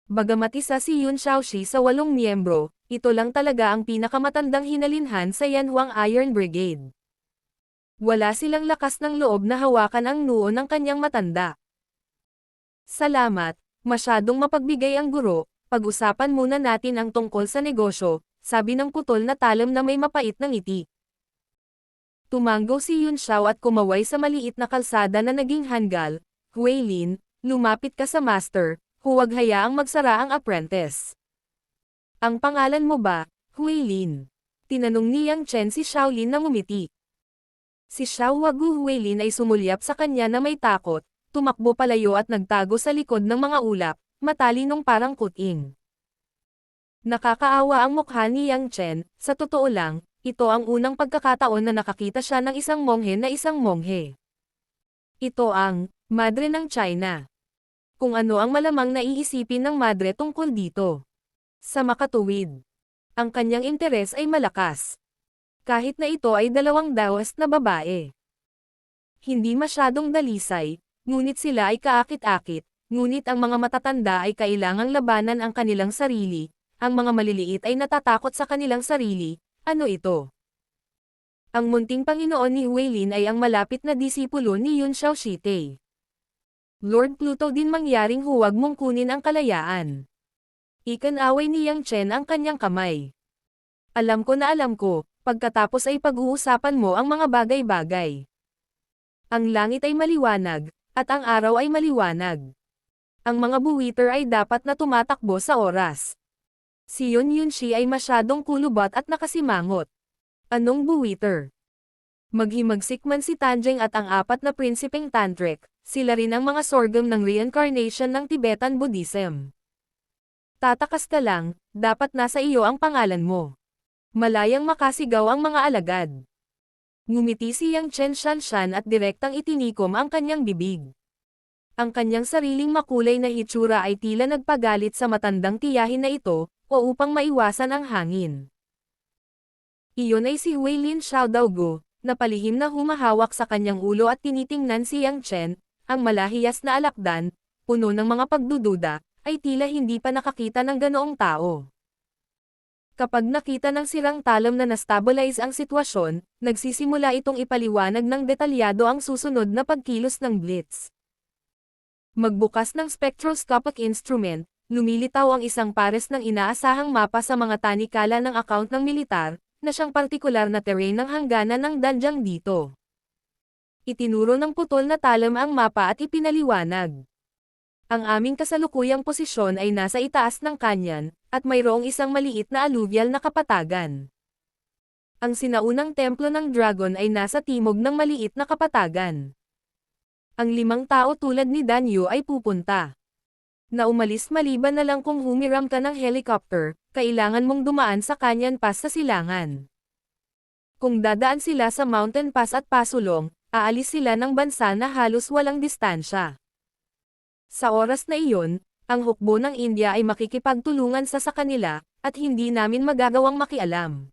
Bagamat isa si Yun Xiaoxi sa 8 miyembro, ito lang talaga ang pinakamatandang hinalinhan sa Yanhuang Iron Brigade. Wala silang lakas ng loob na hawakan ang noo ng kanyang matanda. Salamat, masyadong mapagbigay ang guro, pag-usapan muna natin ang tungkol sa negosyo, sabi ng putol na talam na may mapait na ngiti. Tumanggo si Yun Xiao at kumaway sa maliit na kalsada na naging hanggal. Huaylin, lumapit ka sa master, huwag hayaang magsara ang apprentice. Ang pangalan mo ba, Huaylin? Tinanong ni Yang Chen si Shaolin na ngumiti. Si Xiao Wagu Huaylin ay sumulyap sa kanya na may takot, tumakbo palayo at nagtago sa likod ng mga ulap, matalinong parang kuting. Nakakaawa ang mukha ni Yang Chen, sa totoo lang, ito ang unang pagkakataon na nakakita siya ng isang monghe na isang monghe. Ito ang madre ng China. Kung ano ang malamang naiisipin ng madre tungkol dito. Sa makatuwid, ang kanyang interes ay malakas. Kahit na ito ay 2 dawas na babae. Hindi masyadong dalisay, ngunit sila ay kaakit-akit, ngunit ang mga matatanda ay kailangang labanan ang kanilang sarili, ang mga maliliit ay natatakot sa kanilang sarili. Ano ito? Ang munting Panginoon ni Huaylin ay ang malapit na disipulo ni Yun Xiaoshite. Lord Pluto din mangyaring huwag mong kunin ang kalayaan. Ikan-away ni Yang Chen ang kanyang kamay. Alam ko, pagkatapos ay pag-uusapan mo ang mga bagay-bagay. Ang langit ay maliwanag, at ang araw ay maliwanag. Ang mga buwiter ay dapat na tumatakbo sa oras. Si Yun Yunshi ay masyadong kulubot at nakasimangot. Anong buwiter? Maghimagsik man si Tanjeng at ang apat na prinsipeng tantric, sila rin ang mga sorghum ng reincarnation ng Tibetan Buddhism. Tatakas ka lang, dapat nasa iyo ang pangalan mo. Malayang makasigaw ang mga alagad. Ngumiti si Yang Chen Shanshan at direktang itinikom ang kanyang bibig. Ang kanyang sariling makulay na hitsura ay tila nagpagalit sa matandang tiyahin na ito, o upang maiwasan ang hangin. Iyon ay si Huilin Xiaodaogu, na palihim na humahawak sa kanyang ulo at tinitingnan si Yang Chen, ang malahiyas na alakdan, puno ng mga pagdududa, ay tila hindi pa nakakita ng ganoong tao. Kapag nakita ng sirang talam na na-stabilize ang sitwasyon, nagsisimula itong ipaliwanag ng detalyado ang susunod na pagkilos ng Blitz. Magbukas ng spectroscopic instrument, lumilitaw ang isang pares ng inaasahang mapa sa mga tanikala ng account ng militar, na siyang partikular na terrain ng hangganan ng danjang dito. Itinuro ng putol na talam ang mapa at ipinaliwanag. Ang aming kasalukuyang posisyon ay nasa itaas ng kanyan, at mayroong isang maliit na alluvial na kapatagan. Ang sinaunang templo ng dragon ay nasa timog ng maliit na kapatagan. Ang 5 tao tulad ni Danyo ay pupunta. Na umalis maliban na lang kung humiram ka ng helicopter, kailangan mong dumaan sa Canyon Pass sa silangan. Kung dadaan sila sa Mountain Pass at Pasulong, aalis sila ng bansa na halos walang distansya. Sa oras na iyon, ang hukbo ng India ay makikipagtulungan sa kanila, at hindi namin magagawang makialam.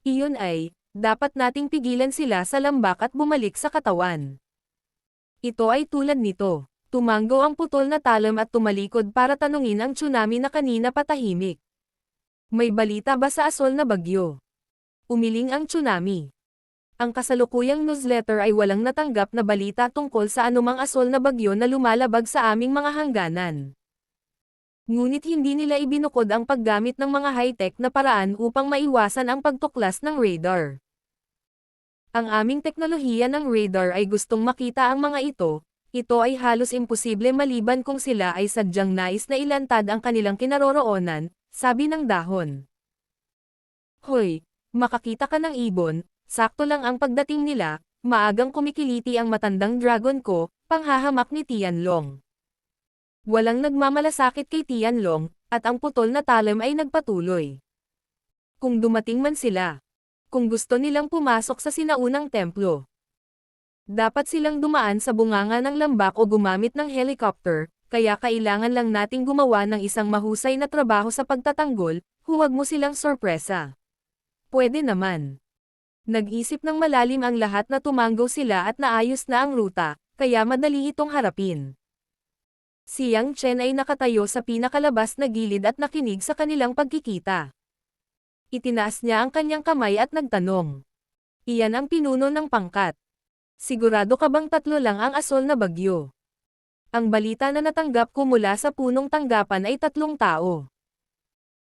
Iyon ay, dapat nating pigilan sila sa lambak at bumalik sa katawan. Ito ay tulad nito. Tumanggo ang putol na talam at tumalikod para tanungin ang tsunami na kanina patahimik. May balita ba sa asol na bagyo? Umiling ang tsunami. Ang kasalukuyang newsletter ay walang natanggap na balita tungkol sa anumang asol na bagyo na lumalabag sa aming mga hangganan. Ngunit hindi nila ibinukod ang paggamit ng mga high-tech na paraan upang maiwasan ang pagtuklas ng radar. Ang aming teknolohiya ng radar ay gustong makita ang mga ito. Ito ay halos imposible maliban kung sila ay sadyang nais na ilantad ang kanilang kinaroroonan, sabi ng dahon. Hoy, makakita ka ng ibon, sakto lang ang pagdating nila, maagang kumikiliti ang matandang dragon ko, panghahamak ni Tianlong. Walang nagmamalasakit kay Tianlong, at ang putol na talam ay nagpatuloy. Kung dumating man sila, kung gusto nilang pumasok sa sinaunang templo, dapat silang dumaan sa bunganga ng lambak o gumamit ng helicopter, kaya kailangan lang nating gumawa ng isang mahusay na trabaho sa pagtatanggol, huwag mo silang sorpresa. Pwede naman. Nag-isip ng malalim ang lahat na tumanggo sila at naayos na ang ruta, kaya madali itong harapin. Si Yang Chen ay nakatayo sa pinakalabas na gilid at nakinig sa kanilang pagkikita. Itinaas niya ang kanyang kamay at nagtanong. Iyan ang pinuno ng pangkat. Sigurado ka bang 3 lang ang asol na bagyo? Ang balita na natanggap ko mula sa punong tanggapan ay 3 tao.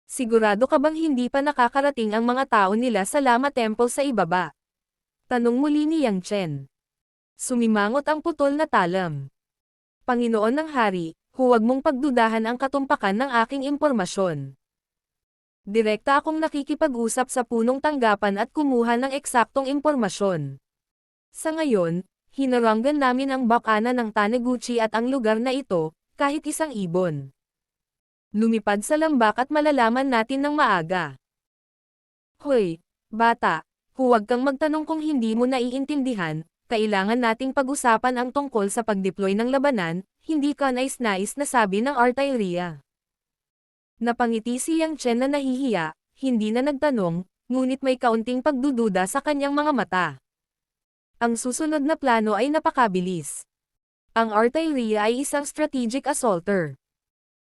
Sigurado ka bang hindi pa nakakarating ang mga tao nila sa Lama Temple sa ibaba? Tanong muli ni Yang Chen. Sumimangot ang putol na talam. Panginoon ng Hari, huwag mong pagdudahan ang katumpakan ng aking impormasyon. Direkta akong nakikipag-usap sa punong tanggapan at kumuha ng eksaktong impormasyon. Sa ngayon, hinaranggan namin ang bakana ng Taniguchi at ang lugar na ito, kahit isang ibon. Lumipad sa lambak at malalaman natin ng maaga. Hoy, bata, huwag kang magtanong kung hindi mo naiintindihan, kailangan nating pag-usapan ang tungkol sa pag-deploy ng labanan, hindi ka nais-nais na sabi ng artilleria. Napangiti si Yang Chen na nahihiya, hindi na nagtanong, ngunit may kaunting pagdududa sa kanyang mga mata. Ang susunod na plano ay napakabilis. Ang artilleria ay isang strategic assaulter.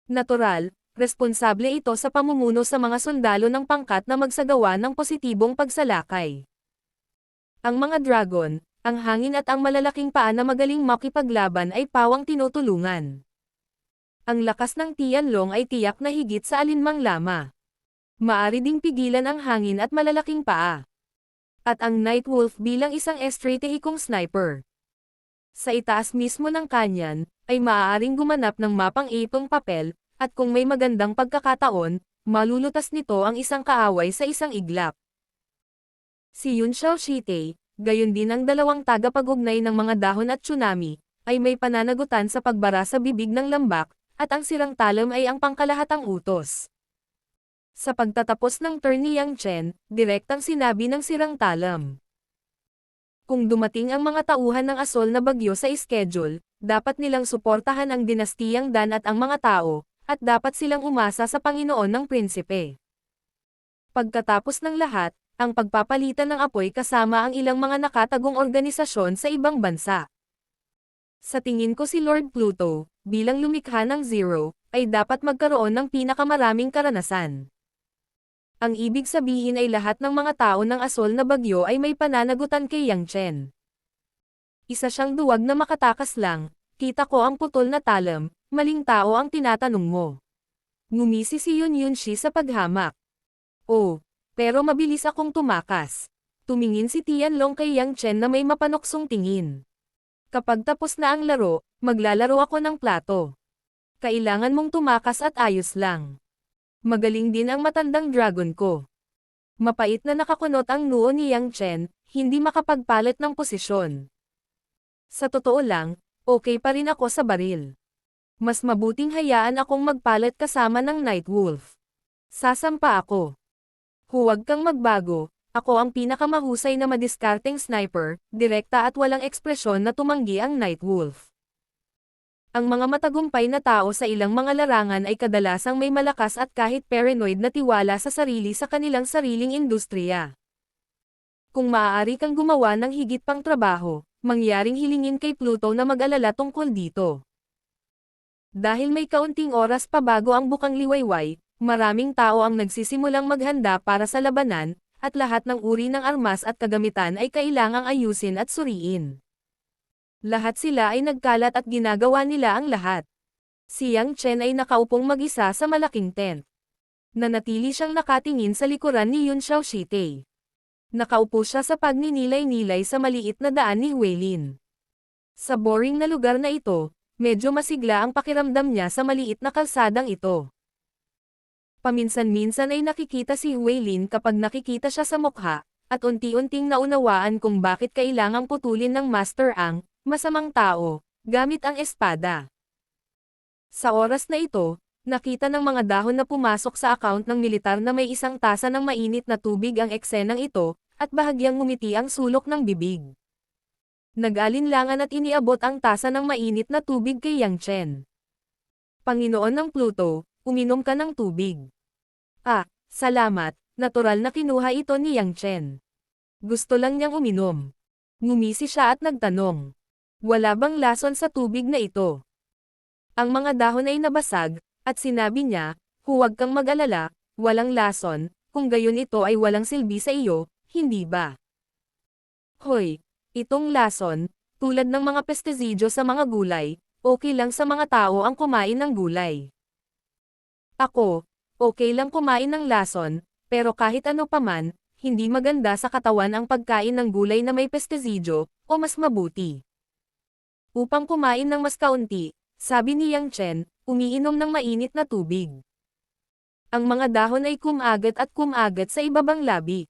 Natural, responsable ito sa pamumuno sa mga sundalo ng pangkat na magsagawa ng positibong pagsalakay. Ang mga dragon, ang hangin at ang malalaking paa na magaling makipaglaban ay pawang tinutulungan. Ang lakas ng Tianlong ay tiyak na higit sa alinmang lama. Maari ding pigilan ang hangin at malalaking paa. At ang Nightwolf bilang isang estratehikong sniper. Sa itaas mismo ng kanyan, ay maaaring gumanap ng mapang ipong papel, at kung may magandang pagkakataon, malulutas nito ang isang kaaway sa isang iglap. Si Yun Xiaoshite, gayon din ang dalawang tagapag-ugnay ng mga dahon at tsunami, ay may pananagutan sa pagbara sa bibig ng lambak, at ang sirang talam ay ang pangkalahatang utos. Sa pagtatapos ng turn ni Yang Chen, direktang sinabi ng sirang talam. Kung dumating ang mga tauhan ng asol na bagyo sa schedule, dapat nilang suportahan ang dinastiyang Dan at ang mga tao, at dapat silang umasa sa Panginoon ng Prinsipe. Pagkatapos ng lahat, ang pagpapalitan ng apoy kasama ang ilang mga nakatagong organisasyon sa ibang bansa. Sa tingin ko si Lord Pluto, bilang lumikha ng Zero, ay dapat magkaroon ng pinakamaraming karanasan. Ang ibig sabihin ay lahat ng mga tao ng asol na bagyo ay may pananagutan kay Yang Chen. Isa siyang duwag na makatakas lang, kita ko ang putol na talam, maling tao ang tinatanong mo. Ngumisi si Yun Yunshi sa paghamak. Oh, pero mabilis akong tumakas. Tumingin si Tianlong kay Yang Chen na may mapanoksong tingin. Kapag tapos na ang laro, maglalaro ako ng plato. Kailangan mong tumakas at ayos lang. Magaling din ang matandang dragon ko. Mapait na nakakunot ang noo ni Yang Chen, hindi makapagpalit ng posisyon. Sa totoo lang, okay pa rin ako sa baril. Mas mabuting hayaan akong magpalit kasama ng Night Wolf. Sasampa ako. Huwag kang magbago, ako ang pinakamahusay na madiskarteng sniper, direkta at walang ekspresyon na tumanggi ang Night Wolf. Ang mga matagumpay na tao sa ilang mga larangan ay kadalasang may malakas at kahit paranoid na tiwala sa sarili sa kanilang sariling industriya. Kung maaari kang gumawa ng higit pang trabaho, mangyaring hilingin kay Pluto na mag-alala tungkol dito. Dahil may kaunting oras pa bago ang bukang liwayway, maraming tao ang nagsisimulang maghanda para sa labanan, at lahat ng uri ng armas at kagamitan ay kailangang ayusin at suriin. Lahat sila ay nagkalat at ginagawa nila ang lahat. Si Yang Chen ay nakaupong mag-isa sa malaking tent. Nanatili siyang nakatingin sa likuran ni Yun Xiaoshite. Nakaupo siya sa pagninilay-nilay sa maliit na daan ni Huilin. Sa boring na lugar na ito, medyo masigla ang pakiramdam niya sa maliit na kalsadang ito. Paminsan-minsan ay nakikita si Huilin kapag nakikita siya sa mukha, at unti-unting naunawaan kung bakit kailangang putulin ng Master Ang, masamang tao, gamit ang espada. Sa oras na ito, nakita ng mga dahon na pumasok sa account ng militar na may isang tasa ng mainit na tubig ang eksenang ito, at bahagyang ngumiti ang sulok ng bibig. Nag-alinlangan at iniabot ang tasa ng mainit na tubig kay Yang Chen. Panginoon ng Pluto, uminom ka ng tubig. Ah, salamat, natural na kinuha ito ni Yang Chen. Gusto lang niyang uminom. Ngumisi siya at nagtanong. Wala bang lason sa tubig na ito? Ang mga dahon ay nabasag, at sinabi niya, huwag kang mag-alala, walang lason, kung gayon ito ay walang silbi sa iyo, hindi ba? Hoy, itong lason, tulad ng mga pestisidyo sa mga gulay, okay lang sa mga tao ang kumain ng gulay. Ako, okay lang kumain ng lason, pero kahit ano paman, hindi maganda sa katawan ang pagkain ng gulay na may pestisidyo, o mas mabuti. Upang kumain ng mas kaunti, sabi ni Yang Chen, umiinom ng mainit na tubig. Ang mga dahon ay kumagat at kumagat sa ibabang labi.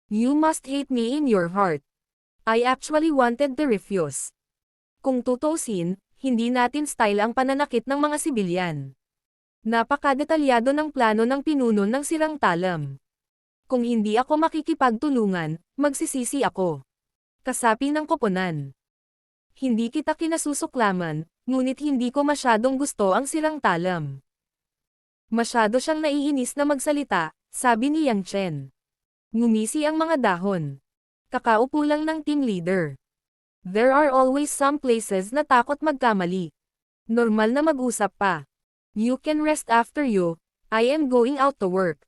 You must hate me in your heart. I actually wanted to refuse. Kung tutusin, hindi natin style ang pananakit ng mga sibilyan. Napakadetalyado ng plano ng pinuno ng sirang talam. Kung hindi ako makikipagtulungan, magsisisi ako. Kasapi ng koponan. Hindi kita kinasusuklaman, ngunit hindi ko masyadong gusto ang sirang talam. Masyado siyang naiinis na magsalita, sabi ni Yang Chen. Ngumisi ang mga dahon. Kakaupo lang ng team leader. There are always some places na takot magkamali. Normal na mag-usap pa. You can rest after you, I am going out to work.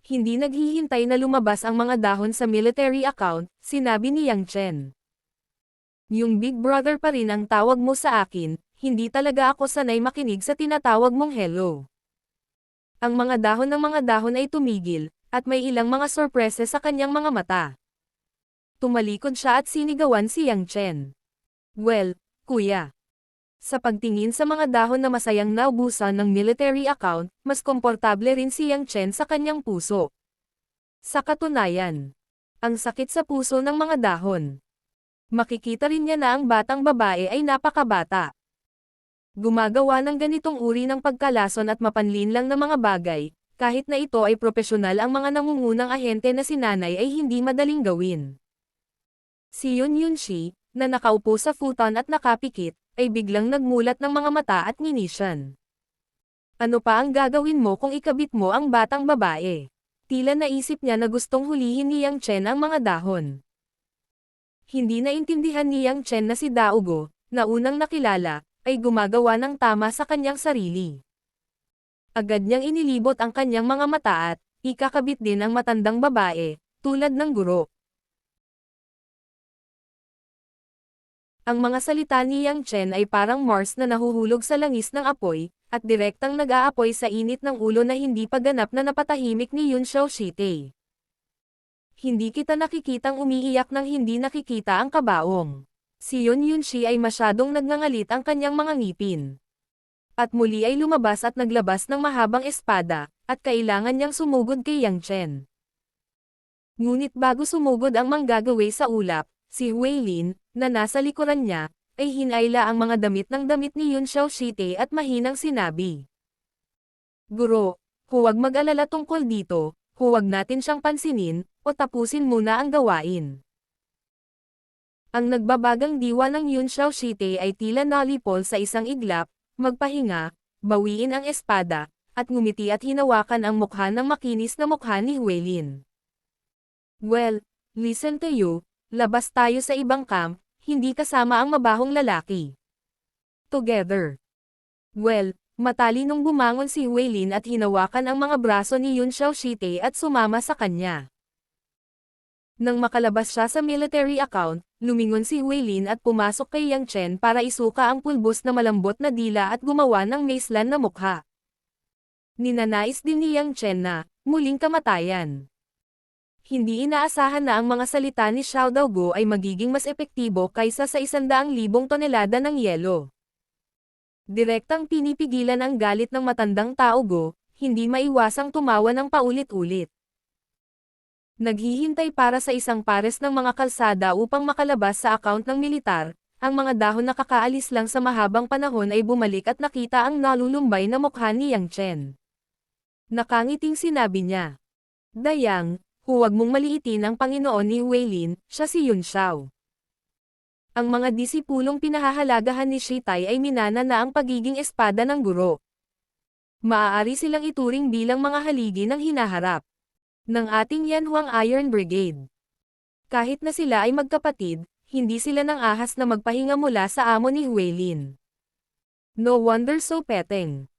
Hindi naghihintay na lumabas ang mga dahon sa military account, sinabi ni Yang Chen. Yung Big Brother pa rin ang tawag mo sa akin, hindi talaga ako sanay makinig sa tinatawag mong hello. Ang mga dahon ay tumigil, at may ilang mga sorpresa sa kanyang mga mata. Tumalikod siya at sinigawan si Yang Chen. Well, kuya. Sa pagtingin sa mga dahon na masayang naubusan ng military account, mas komportable rin si Yang Chen sa kanyang puso. Sa katunayan, Ang sakit sa puso ng mga dahon. Makikita rin niya na ang batang babae ay napakabata. Gumagawa ng ganitong uri ng pagkalason at mapanlinlang na mga bagay, kahit na ito ay propesyonal ang mga nangungunang ahente na si nanay ay hindi madaling gawin. Si Yun Yunshi, na nakaupo sa futon at nakapikit, ay biglang nagmulat ng mga mata at nginisyan. Ano pa ang gagawin mo kung ikabit mo ang batang babae? Tila naisip niya na gustong hulihin ni Yang Chen ang mga dahon. Hindi naintindihan ni Yang Chen na si Daogo, na unang nakilala, ay gumagawa ng tama sa kanyang sarili. Agad niyang inilibot ang kanyang mga mata at, ikakabit din ang matandang babae, tulad ng guro. Ang mga salita ni Yang Chen ay parang Mars na nahuhulog sa langis ng apoy, at direktang nag-aapoy sa init ng ulo na hindi pa ganap na napatahimik ni Yun Xiaoshite. Hindi kita nakikitang umiiyak nang hindi nakikita ang kabaong. Si Yun Yunshi ay masyadong nagngangalit ang kanyang mga ngipin. At muli ay lumabas at naglabas ng mahabang espada, at kailangan niyang sumugod kay Yang Chen. Ngunit bago sumugod ang manggagawi sa ulap, si Huilin, na nasa likuran niya, ay hinayla ang mga damit ni Yun Xiaoshite at mahinang sinabi. Guro, huwag mag-alala tungkol dito, huwag natin siyang pansinin, o tapusin muna ang gawain. Ang nagbabagang diwa ng Yun Xiaoshite ay tila nalipol sa isang iglap, magpahinga, bawiin ang espada, at ngumiti at hinawakan ang mukha ng makinis na mukha ni Huilin. Well, listen to you, labas tayo sa ibang camp, hindi kasama ang mabahong lalaki. Together. Well, matalinong bumangon si Huilin at hinawakan ang mga braso ni Yun Xiaoshite at sumama sa kanya. Nang makalabas siya sa military account, lumingon si Huilin at pumasok kay Yang Chen para isuka ang pulbos na malambot na dila at gumawa ng maislan na mukha. Ninanais din ni Yang Chen na, muling kamatayan. Hindi inaasahan na ang mga salita ni Xiao Daogo ay magiging mas epektibo kaysa sa 100,000 tonelada ng yelo. Direktang pinipigilan ang galit ng matandang Daogo, hindi maiwasang tumawa ng paulit-ulit. Naghihintay para sa isang pares ng mga kalsada upang makalabas sa account ng militar, ang mga dahon na kakaalis lang sa mahabang panahon ay bumalik at nakita ang nalulumbay na mukha ni Yang Chen. Nakangiting sinabi niya. Dayang, huwag mong maliitin ang Panginoon ni Huilin, siya si Yun Xiao. Ang mga disipulong pinahahalagahan ni Shitai ay minana na ang pagiging espada ng guro. Maaari silang ituring bilang mga haligi ng hinaharap ng ating Yanhuang Iron Brigade. Kahit na sila ay magkapatid, hindi sila nang ahas na magpahinga mula sa amo ni Huilin. No wonder so peteng.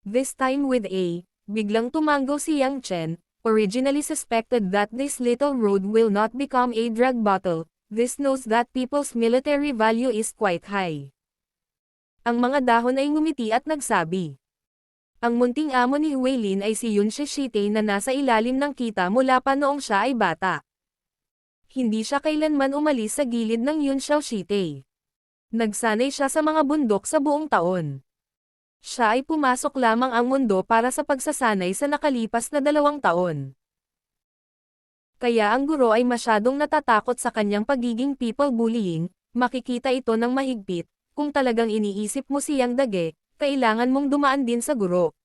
This time with A, biglang tumango si Yang Chen, originally suspected that this little road will not become a drag battle, this knows that people's military value is quite high. Ang mga dahon ay ngumiti at nagsabi. Ang munting amo ni Huilin ay si Yun Xiaoshite na nasa ilalim ng kita mula pa noong siya ay bata. Hindi siya kailanman umalis sa gilid ng Yun Xiaoshite. Nagsanay siya sa mga bundok sa buong taon. Siya ay pumasok lamang ang mundo para sa pagsasanay sa nakalipas na 2 taon. Kaya ang guro ay masyadong natatakot sa kanyang pagiging people bullying, makikita ito ng mahigpit, kung talagang iniisip mo siyang dage, kailangan mong dumaan din sa guro.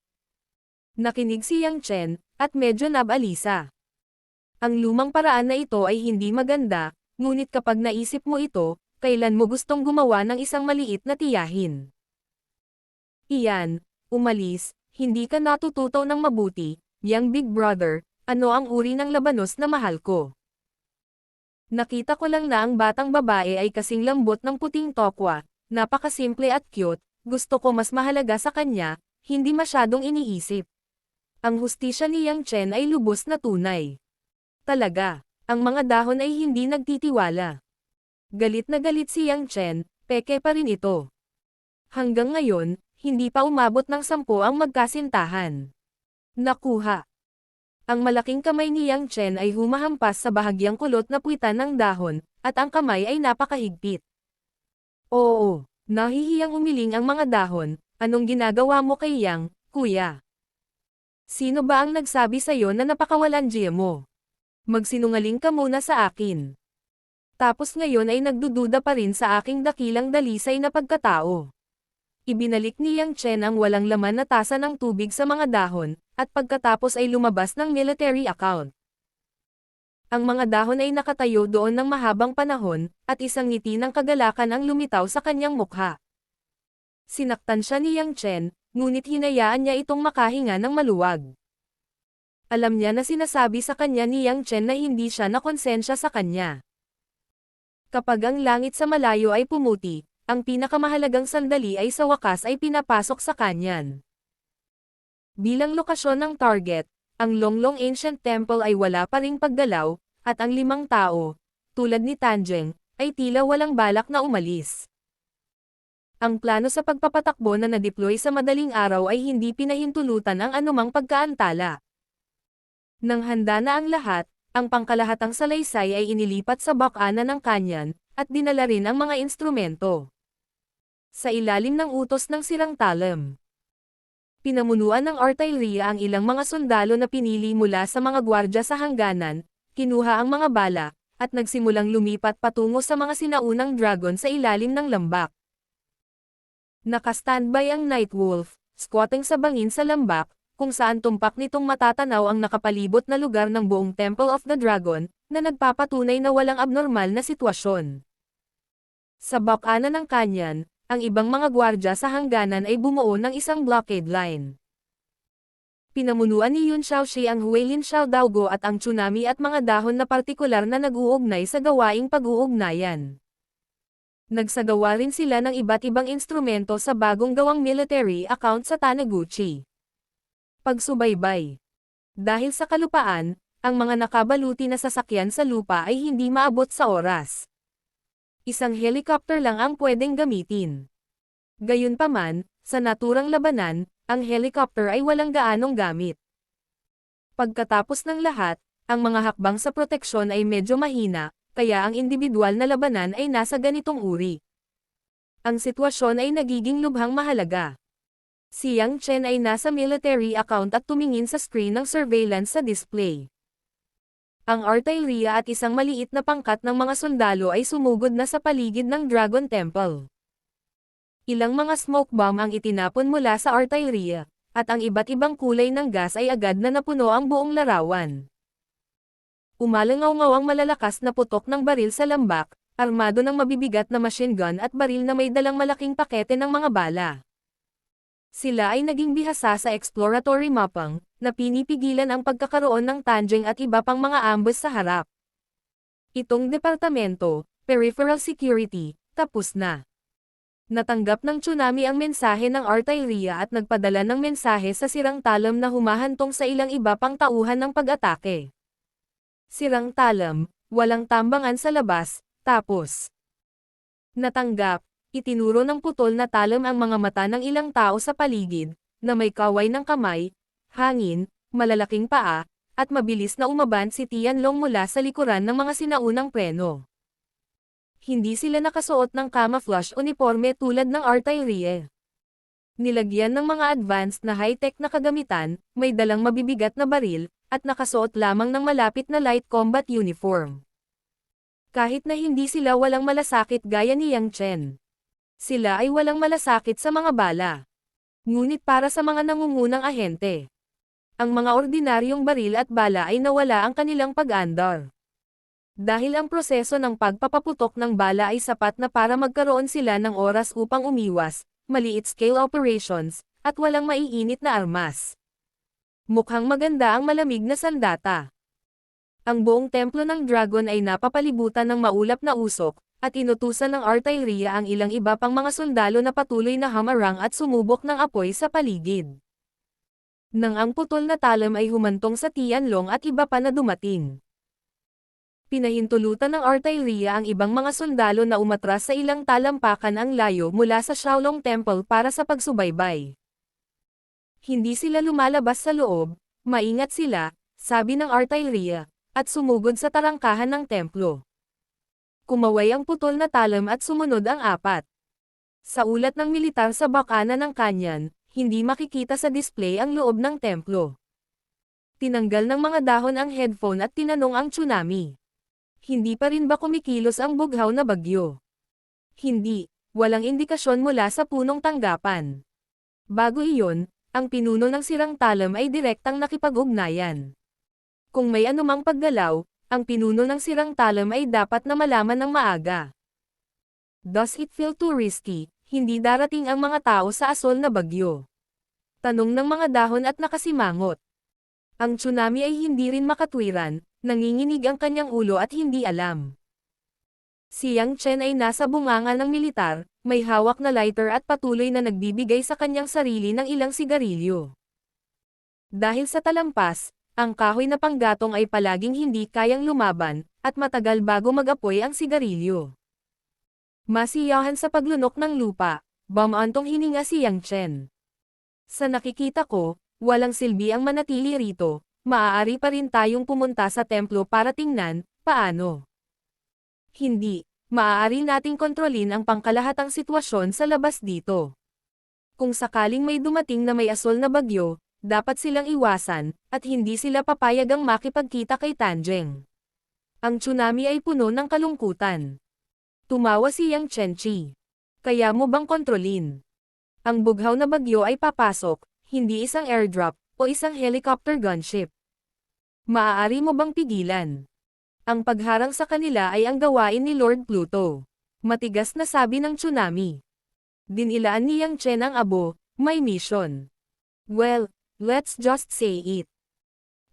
Nakinig si Yang Chen, at medyo nabalisa. Ang lumang paraan na ito ay hindi maganda, ngunit kapag naisip mo ito, kailan mo gustong gumawa ng isang maliit na tiyahin? Iyan, umalis, hindi ka natututo ng mabuti, young big brother, ano ang uri ng labanos na mahal ko? Nakita ko lang na ang batang babae ay kasing lambot ng puting tokwa, napakasimple at cute, gusto ko mas mahalaga sa kanya, hindi masyadong iniisip. Ang hustisya ni Yang Chen ay lubos na tunay. Talaga, ang mga dahon ay hindi nagtitiwala. Galit na galit si Yang Chen, peke pa rin ito. Hanggang ngayon, hindi pa umabot ng 10 ang magkasintahan. Nakuha. Ang malaking kamay ni Yang Chen ay humahampas sa bahagyang kulot na puwitan ng dahon, at ang kamay ay napakahigpit. Oo, nahihiyang umiling ang mga dahon, anong ginagawa mo kay Yang, kuya? Sino ba ang nagsabi sa'yo na napakawalan GM mo? Magsinungaling ka muna sa akin. Tapos ngayon ay nagdududa pa rin sa aking dakilang dalisay na pagkatao. Ibinalik ni Yang Chen ang walang laman na tasa ng tubig sa mga dahon, at pagkatapos ay lumabas ng military account. Ang mga dahon ay nakatayo doon ng mahabang panahon, at isang ngiti ng kagalakan ang lumitaw sa kanyang mukha. Sinaktan siya ni Yang Chen, ngunit hinayaan niya itong makahinga ng maluwag. Alam niya na sinasabi sa kanya ni Yang Chen na hindi siya nakonsensya sa kanya. Kapag ang langit sa malayo ay pumuti, ang pinakamahalagang sandali ay sa wakas ay pinapasok sa kanyan. Bilang lokasyon ng target, ang Longlong Ancient Temple ay wala pa ring paggalaw, at ang 5 tao, tulad ni Tanjeng, ay tila walang balak na umalis. Ang plano sa pagpapatakbo na na-deploy sa madaling araw ay hindi pinahintulutan ang anumang pagkaantala. Nang handa na ang lahat, ang pangkalahatang salaysay ay inilipat sa bakana ng kanyan, at dinala rin ang mga instrumento. Sa ilalim ng utos ng Sirang Talam. Pinamunuan ng artillery ang ilang mga sundalo na pinili mula sa mga gwardya sa hangganan, kinuha ang mga bala, at nagsimulang lumipat patungo sa mga sinaunang dragon sa ilalim ng lambak. Naka-standby ang Nightwolf, squatting sa bangin sa lambak, kung saan tumpak nitong matatanaw ang nakapalibot na lugar ng buong Temple of the Dragon, na nagpapatunay na walang abnormal na sitwasyon. Sa bakana ng kanyan, ang ibang mga gwardya sa hangganan ay bumuo ng isang blockade line. Pinamunuan ni Yun Shaoxi ang Huaylin Xiaodaogo at ang tsunami at mga dahon na partikular na nag-uugnay sa gawaing pag-uugnayan. Nagsagawa rin sila ng iba't ibang instrumento sa bagong gawang military account sa Taniguchi. Pagsubaybay. Dahil sa kalupaan, ang mga nakabaluti na sasakyan sa lupa ay hindi maabot sa oras. Isang helicopter lang ang pwedeng gamitin. Gayunpaman, sa naturang labanan, ang helicopter ay walang gaanong gamit. Pagkatapos ng lahat, ang mga hakbang sa proteksyon ay medyo mahina, kaya ang individual na labanan ay nasa ganitong uri. Ang sitwasyon ay nagiging lubhang mahalaga. Si Yang Chen ay nasa military account at tumingin sa screen ng surveillance sa display. Ang artillery at isang maliit na pangkat ng mga sundalo ay sumugod na sa paligid ng Dragon Temple. Ilang mga smoke bomb ang itinapon mula sa artillery, at ang iba't ibang kulay ng gas ay agad na napuno ang buong larawan. Umalangaw-ngaw ang malalakas na putok ng baril sa lambak, armado ng mabibigat na machine gun at baril na may dalang malaking pakete ng mga bala. Sila ay naging bihasa sa exploratory mapping, na pinipigilan ang pagkakaroon ng Tanjeng at iba pang mga ambush sa harap. Itong departamento, Peripheral Security, tapos na. Natanggap ng tsunami ang mensahe ng artillery at nagpadala ng mensahe sa Sirang Talam na humahantong sa ilang iba pang tauhan ng pag-atake. Sirang Talam, walang tambangan sa labas, tapos. Natanggap. Itinuro ng putol na talam ang mga mata ng ilang tao sa paligid, na may kaway ng kamay, hangin, malalaking paa, at mabilis na umaban si Tianlong mula sa likuran ng mga sinaunang preno. Hindi sila nakasuot ng camouflage uniforme tulad ng artillery. Nilagyan ng mga advanced na high-tech na kagamitan, may dalang mabibigat na baril, at nakasuot lamang ng malapit na light combat uniform. Kahit na hindi sila walang malasakit gaya ni Yang Chen. Sila ay walang malasakit sa mga bala. Ngunit para sa mga nangungunang ahente, ang mga ordinaryong baril at bala ay nawala ang kanilang pag-andar. Dahil ang proseso ng pagpapaputok ng bala ay sapat na para magkaroon sila ng oras upang umiwas, maliit-scale operations, at walang maiinit na armas. Mukhang maganda ang malamig na sandata. Ang buong templo ng dragon ay napapalibutan ng maulap na usok, at inutusan ng artillery ang ilang iba pang mga sundalo na patuloy na hamarang at sumubok ng apoy sa paligid. Nang ang putol na talam ay humantong sa Tianlong at iba pa na dumating. Pinahintulutan ng artillery ang ibang mga sundalo na umatras sa ilang talampakan ang layo mula sa Shaolong Temple para sa pagsubaybay. Hindi sila lumalabas sa loob, maingat sila, sabi ng artillery, at sumugod sa tarangkahan ng templo. Kumaway ang putol na talam at sumunod ang 4. Sa ulat ng militar sa bakana ng kanyan, hindi makikita sa display ang loob ng templo. Tinanggal ng mga dahon ang headphone at tinanong ang tsunami. Hindi pa rin ba kumikilos ang bughaw na bagyo? Hindi, walang indikasyon mula sa punong tanggapan. Bago iyon, ang pinuno ng sirang talam ay direktang nakipag-ugnayan. Kung may anumang paggalaw, ang pinuno ng sirang talam ay dapat na malaman ng maaga. Does it feel too risky? Hindi darating ang mga tao sa asol na bagyo. Tanong ng mga dahon at nakasimangot. Ang tsunami ay hindi rin makatwiran, nanginginig ang kanyang ulo at hindi alam. Si Yang Chen ay nasa bunganga ng militar, may hawak na lighter at patuloy na nagbibigay sa kanyang sarili ng ilang sigarilyo. Dahil sa talampas, ang kahoy na panggatong ay palaging hindi kayang lumaban, at matagal bago mag-apoy ang sigarilyo. Masiyahan sa paglunok ng lupa, bumantong hininga si Yang Chen. Sa nakikita ko, walang silbi ang manatili rito, maaari pa rin tayong pumunta sa templo para tingnan, paano? Hindi, maaari nating kontrolin ang pangkalahatang sitwasyon sa labas dito. Kung sakaling may dumating na may asol na bagyo, dapat silang iwasan, at hindi sila papayagang makipagkita kay Tanjeng. Ang tsunami ay puno ng kalungkutan. Tumawa si Yang Chenchi. Kaya mo bang kontrolin? Ang bughaw na bagyo ay papasok, hindi isang airdrop, o isang helicopter gunship. Maaari mo bang pigilan? Ang pagharang sa kanila ay ang gawain ni Lord Pluto. Matigas na sabi ng tsunami. Dinilaan ni Yang Chen ang abo, may mission. Well, let's just say it.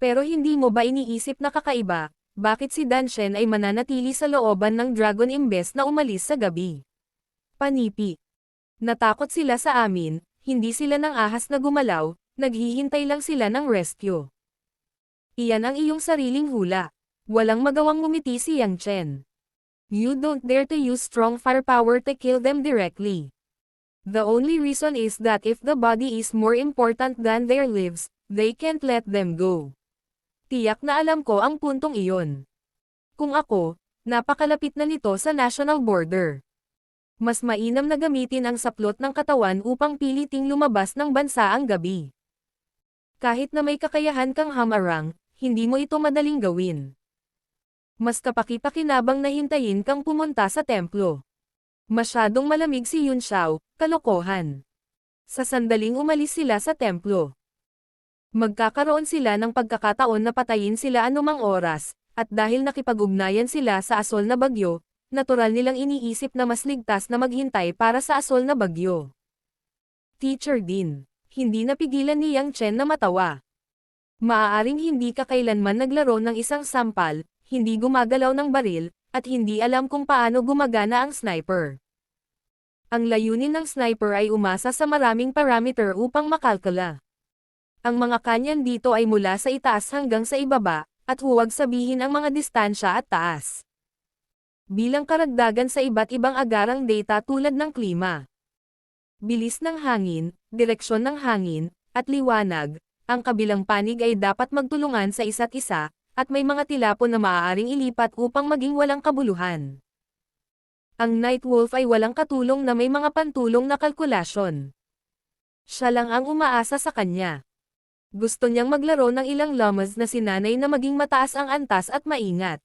Pero hindi mo ba iniisip na kakaiba? Bakit si Dan Shen ay mananatili sa looban ng dragon imbes na umalis sa gabi? Panipi. Natakot sila sa amin, hindi sila ng ahas na gumalaw, naghihintay lang sila ng rescue. Iyan ang iyong sariling hula. Walang magawang ngumiti si Yang Chen. You don't dare to use strong firepower to kill them directly. The only reason is that if the body is more important than their lives, they can't let them go. Tiyak na alam ko ang puntong iyon. Kung ako, napakalapit na nito sa national border. Mas mainam na gamitin ang saplot ng katawan upang piliting lumabas ng bansa ang gabi. Kahit na may kakayahan kang hamarang, hindi mo ito madaling gawin. Mas kapaki-pakinabang na hintayin kang pumunta sa templo. Masyadong malamig si Yun Xiao, kalokohan. Sa sandaling umalis sila sa templo. Magkakaroon sila ng pagkakataon na patayin sila anumang oras, at dahil nakipag-ugnayan sila sa asol na bagyo, natural nilang iniisip na mas ligtas na maghintay para sa asol na bagyo. Teacher din. Hindi napigilan ni Yang Chen na matawa. Maaaring hindi ka kailanman naglaro ng isang sampal, hindi gumagalaw ng baril, at hindi alam kung paano gumagana ang sniper. Ang layunin ng sniper ay umasa sa maraming parameter upang makalkula. Ang mga kanyan dito ay mula sa itaas hanggang sa ibaba, at huwag sabihin ang mga distansya at taas. Bilang karagdagan sa iba't ibang agarang data tulad ng klima, bilis ng hangin, direksyon ng hangin, at liwanag, ang kabilang panig ay dapat magtulungan sa isa't isa, at may mga tilapon na maaaring ilipat upang maging walang kabuluhan. Ang Night Wolf ay walang katulong na may mga pantulong na kalkulasyon. Siya lang ang umaasa sa kanya. Gusto niyang maglaro ng ilang llamas na sinanay na maging mataas ang antas at maingat.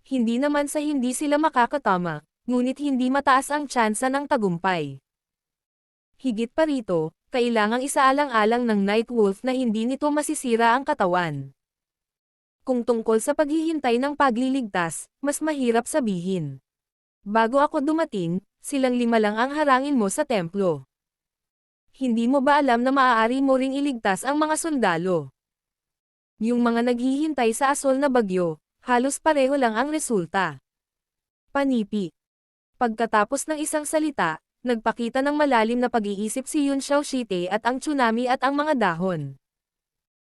Hindi naman sa hindi sila makakatama, ngunit hindi mataas ang tsansa ng tagumpay. Higit pa rito, kailangang isaalang-alang ng Night Wolf na hindi nito masisira ang katawan. Kung tungkol sa paghihintay ng pagliligtas, mas mahirap sabihin. Bago ako dumating, silang 5 lang ang harangin mo sa templo. Hindi mo ba alam na maaari mo ring iligtas ang mga sundalo? Yung mga naghihintay sa asol na bagyo, halos pareho lang ang resulta. Panipi. Pagkatapos ng isang salita, nagpakita ng malalim na pag-iisip si Yun Xiaoshite at ang tsunami at ang mga dahon.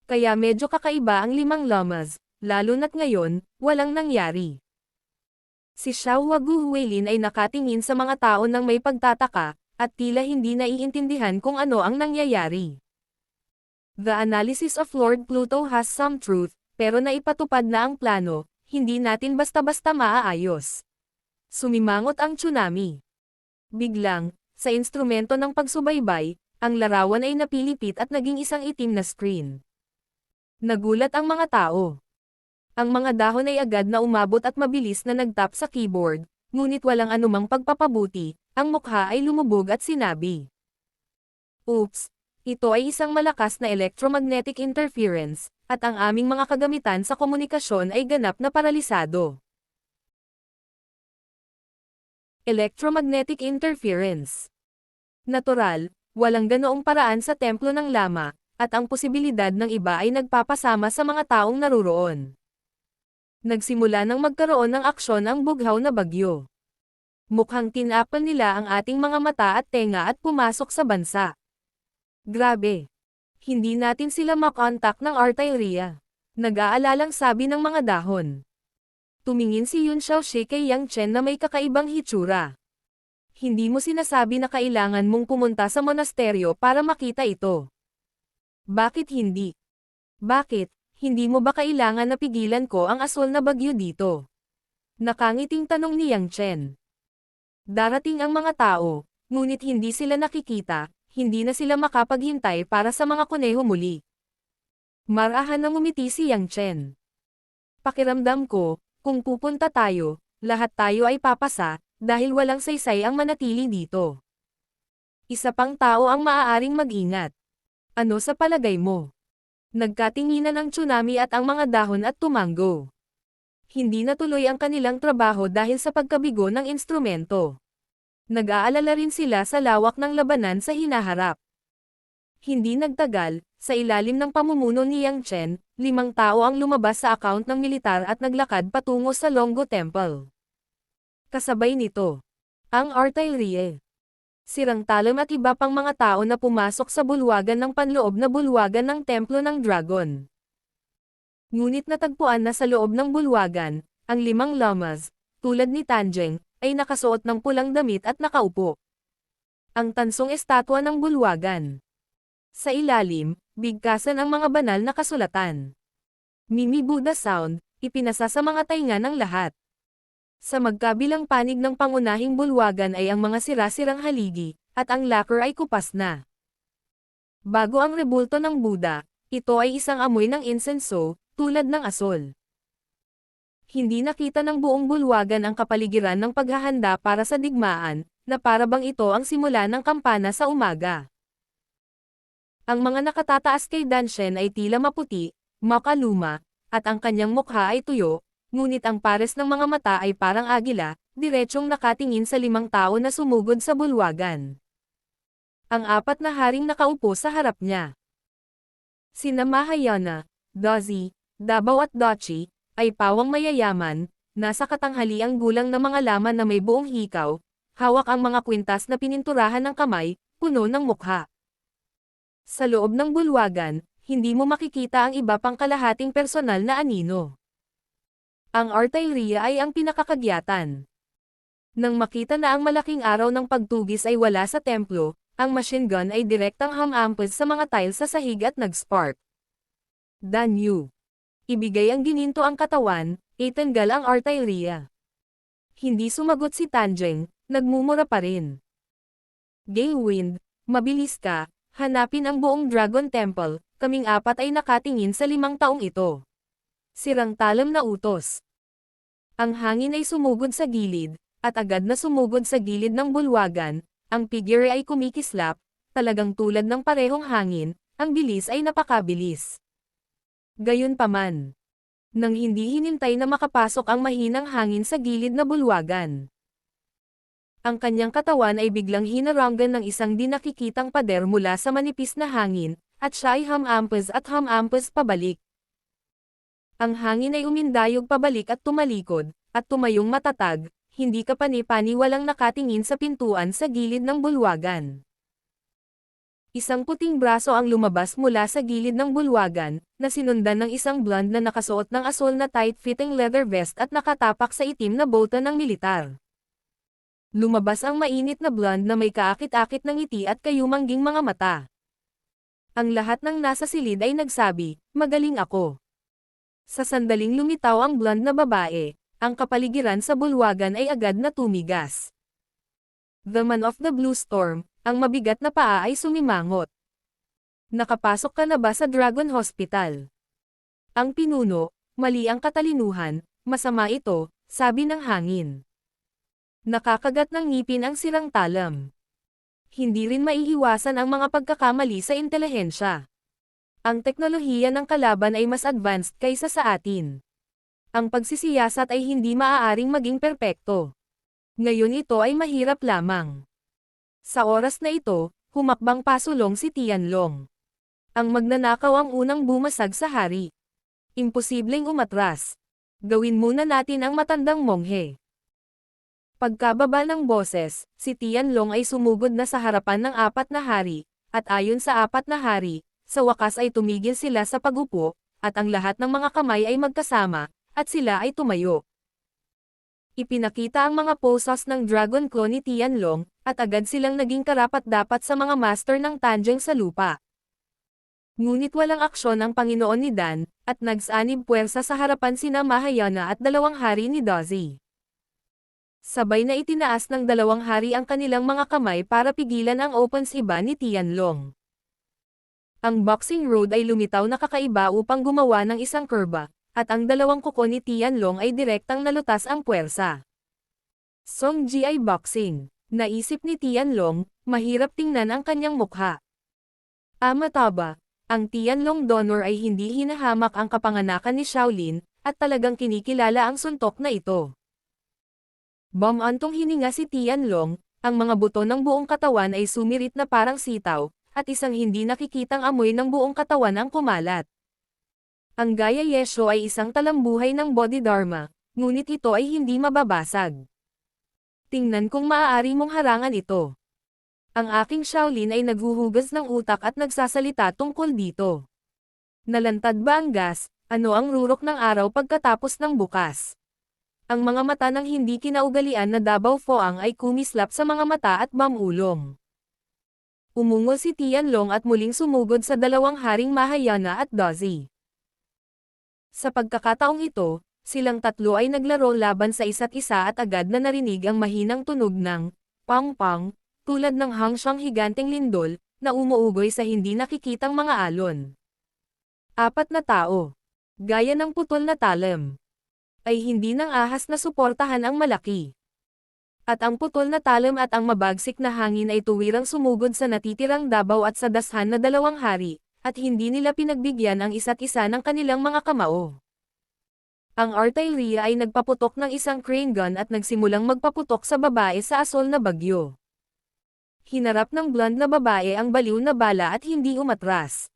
Kaya medyo kakaiba ang 5 llamas, lalo na't ngayon, walang nangyari. Si Xiao Huaguhuilin ay nakatingin sa mga tao ng may pagtataka, at tila hindi naiintindihan kung ano ang nangyayari. The analysis of Lord Pluto has some truth, pero naipatupad na ang plano, hindi natin basta-basta maaayos. Sumimangot ang tsunami. Biglang, sa instrumento ng pagsubaybay, ang larawan ay napilipit at naging isang itim na screen. Nagulat ang mga tao. Ang mga dahon ay agad na umabot at mabilis na nagtap sa keyboard, ngunit walang anumang pagpapabuti, ang mukha ay lumubog at sinabi. Oops! Ito ay isang malakas na electromagnetic interference, at ang aming mga kagamitan sa komunikasyon ay ganap na paralisado. Electromagnetic interference. Natural, walang ganoong paraan sa templo ng lama, at ang posibilidad ng iba ay nagpapasama sa mga taong naruroon. Nagsimula nang magkaroon ng aksyon ang bughaw na bagyo. Mukhang tinapon nila ang ating mga mata at tenga at pumasok sa bansa. Grabe! Hindi natin sila makontak ng artilleria. Nag-aalalang sabi ng mga dahon. Tumingin si Yun Xiaoxi kay Yang Chen na may kakaibang hitsura. Hindi mo sinasabi na kailangan mong pumunta sa monasteryo para makita ito. Bakit hindi? Bakit, hindi mo ba kailangan na pigilan ko ang aswal na bagyo dito? Nakangiting tanong ni Yang Chen. Darating ang mga tao, ngunit hindi sila nakikita, hindi na sila makapaghintay para sa mga kuneho muli. Marahan na ngumiti si Yang Chen. Pakiramdam ko, kung pupunta tayo, lahat tayo ay papasa, dahil walang saysay ang manatili dito. Isa pang tao ang maaaring mag-ingat. Ano sa palagay mo? Nagkatinginan ang tsunami at ang mga dahon at tumanggo. Hindi natuloy ang kanilang trabaho dahil sa pagkabigo ng instrumento. Nag-aalala rin sila sa lawak ng labanan sa hinaharap. Hindi nagtagal, sa ilalim ng pamumuno ni Yang Chen, 5 tao ang lumabas sa account ng militar at naglakad patungo sa Longgo Temple. Kasabay nito, ang artillery, sirang talon at iba pang mga tao na pumasok sa bulwagan ng panloob na bulwagan ng Templo ng Dragon. Ngunit natagpuan na sa loob ng bulwagan, ang 5 lamas, tulad ni Tanjeng, ay nakasuot ng pulang damit at nakaupo. Ang tansong estatwa ng bulwagan. Sa ilalim, bigkasan ang mga banal na kasulatan. Mimi Buddha Sound, ipinasa sa mga tainga ng lahat. Sa magkabilang panig ng pangunahing bulwagan ay ang mga sira-sirang haligi, at ang lacquer ay kupas na. Bago ang rebulto ng Buddha, ito ay isang amoy ng insenso, tulad ng asol. Hindi nakita ng buong bulwagan ang kapaligiran ng paghahanda para sa digmaan, na para bang ito ang simula ng kampana sa umaga. Ang mga nakatataas kay Danshen ay tila maputi, makaluma, at ang kanyang mukha ay tuyo, ngunit ang pares ng mga mata ay parang agila, diretsyong nakatingin sa 5 tao na sumugod sa bulwagan. Ang 4 na haring nakaupo sa harap niya. Sina Mahayana, Dozi, Davao at Dochi, ay pawang mayayaman, nasa katanghaliang gulang na mga laman na may buong hikaw, hawak ang mga kwintas na pininturahan ng kamay, puno ng mukha. Sa loob ng bulwagan, hindi mo makikita ang iba pang kalahating personal na anino. Ang artilleria ay ang pinakakagyatan. Nang makita na ang malaking araw ng pagtugis ay wala sa templo, ang machine gun ay direktang hamampes sa mga tiles sa sahig at nag-spark. Danyu. Ibigay ang gininto ang katawan, itanggal ang artilleria. Hindi sumagot si Tanjeng, nagmumura pa rin. Gale Wind, mabilis ka, hanapin ang buong Dragon Temple, kaming 4 ay nakatingin sa 5 taong ito. Sirang talam na utos. Ang hangin ay sumugod sa gilid, at agad na sumugod sa gilid ng bulwagan, ang figure ay kumikislap, talagang tulad ng parehong hangin, ang bilis ay napakabilis. Gayunpaman, nang hindi hinintay na makapasok ang mahinang hangin sa gilid na bulwagan, ang kanyang katawan ay biglang hinaranggan ng isang di nakikitang pader mula sa manipis na hangin, at siya ay hamampes pabalik. Ang hangin ay umindayog pabalik at tumalikod, at tumayong matatag, hindi kapani-pani walang nakatingin sa pintuan sa gilid ng bulwagan. Isang puting braso ang lumabas mula sa gilid ng bulwagan, na sinundan ng isang blonde na nakasuot ng asol na tight-fitting leather vest at nakatapak sa itim na bota ng militar. Lumabas ang mainit na blonde na may kaakit-akit ng ngiti at kayumangging mga mata. Ang lahat ng nasa silid ay nagsabi, "Magaling ako." Sa sandaling lumitaw ang blonde na babae, ang kapaligiran sa bulwagan ay agad na tumigas. The man of the blue storm, ang mabigat na paa ay sumimangot. Nakapasok ka na ba sa Dragon Hospital? Ang pinuno, mali ang katalinuhan, masama ito, sabi ng hangin. Nakakagat ng ngipin ang sirang talam. Hindi rin maiiwasan ang mga pagkakamali sa intelihensya. Ang teknolohiya ng kalaban ay mas advanced kaysa sa atin. Ang pagsisiyasat ay hindi maaaring maging perpekto. Ngayon ito ay mahirap lamang. Sa oras na ito, humakbang pasulong si Tianlong. Ang magnanakaw ang unang bumasag sa hari. Imposibleng umatras. Gawin muna natin ang matandang monghe. Pagkababa ng boses, si Tianlong ay sumugod na sa harapan ng apat na hari, at ayon sa apat na hari, sa wakas ay tumigil sila sa pagupo, at ang lahat ng mga kamay ay magkasama, at sila ay tumayo. Ipinakita ang mga poses ng Dragon Claw ni Tianlong, at agad silang naging karapat-dapat sa mga master ng Tanjong sa lupa. Ngunit walang aksyon ang Panginoon ni Dan, at nagsanib puwersa sa harapan sina Mahayana at dalawang hari ni Dozy. Sabay na itinaas ng dalawang hari ang kanilang mga kamay para pigilan ang opensiba ni Tianlong. Ang boxing road ay lumitaw na kakaiba upang gumawa ng isang kurba, at ang dalawang kuko ni Tianlong ay direktang nalutas ang puwersa. Song Ji ay boxing. Naisip ni Tianlong, mahirap tingnan ang kanyang mukha. Mataba, ang Tianlong donor ay hindi hinahamak ang kapanganakan ni Shaolin, at talagang kinikilala ang suntok na ito. Bumantong hininga si Tianlong, ang mga buto ng buong katawan ay sumirit na parang sitaw, at isang hindi nakikitang amoy ng buong katawan ang kumalat. Ang Gaya Yesho ay isang talambuhay ng Bodhidharma, ngunit ito ay hindi mababasag. Tingnan kung maaari mong harangan ito. Ang aking Shaolin ay naghuhugas ng utak at nagsasalita tungkol dito. Nalantad ba ang gas? Ano ang rurok ng araw pagkatapos ng bukas? Ang mga mata ng hindi kinaugalian na Dabao Foang ay kumislap sa mga mata at mamulong. Umungol si Tianlong at muling sumugod sa dalawang haring Mahayana at Dozy. Sa pagkakataong ito, silang tatlo ay naglaro laban sa isa't isa at agad na narinig ang mahinang tunog ng pang-pang, tulad ng hangsyang higanteng lindol, na umuugoy sa hindi nakikitang mga alon. Apat na tao. Gaya ng putol na talam. Ay hindi nang ahas na suportahan ang malaki. At ang putol na talam at ang mabagsik na hangin ay tuwirang sumugod sa natitirang Dabaw at sa dashan na dalawang hari, at hindi nila pinagbigyan ang isa't isa ng kanilang mga kamao. Ang artillery ay nagpaputok ng isang crane gun at nagsimulang magpaputok sa babae sa asol na bagyo. Hinarap ng blonde na babae ang baliw na bala at hindi umatras.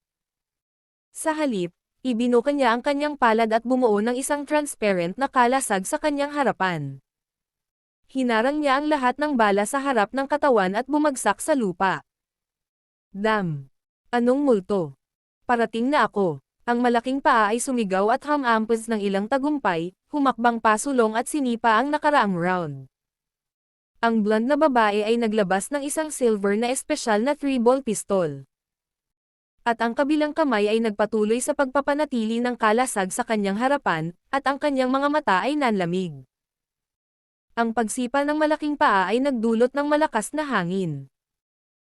Sa halip, ibinuka niya ang kanyang palad at bumuo ng isang transparent na kalasag sa kanyang harapan. Hinarang niya ang lahat ng bala sa harap ng katawan at bumagsak sa lupa. Dam! Anong multo? Parating na ako. Ang malaking paa ay sumigaw at humampas ng ilang tagumpay, humakbang pasulong at sinipa ang nakaraang round. Ang blonde na babae ay naglabas ng isang silver na espesyal na 3-ball pistol. At ang kabilang kamay ay nagpatuloy sa pagpapanatili ng kalasag sa kanyang harapan, at ang kanyang mga mata ay nanlamig. Ang pagsipa ng malaking paa ay nagdulot ng malakas na hangin.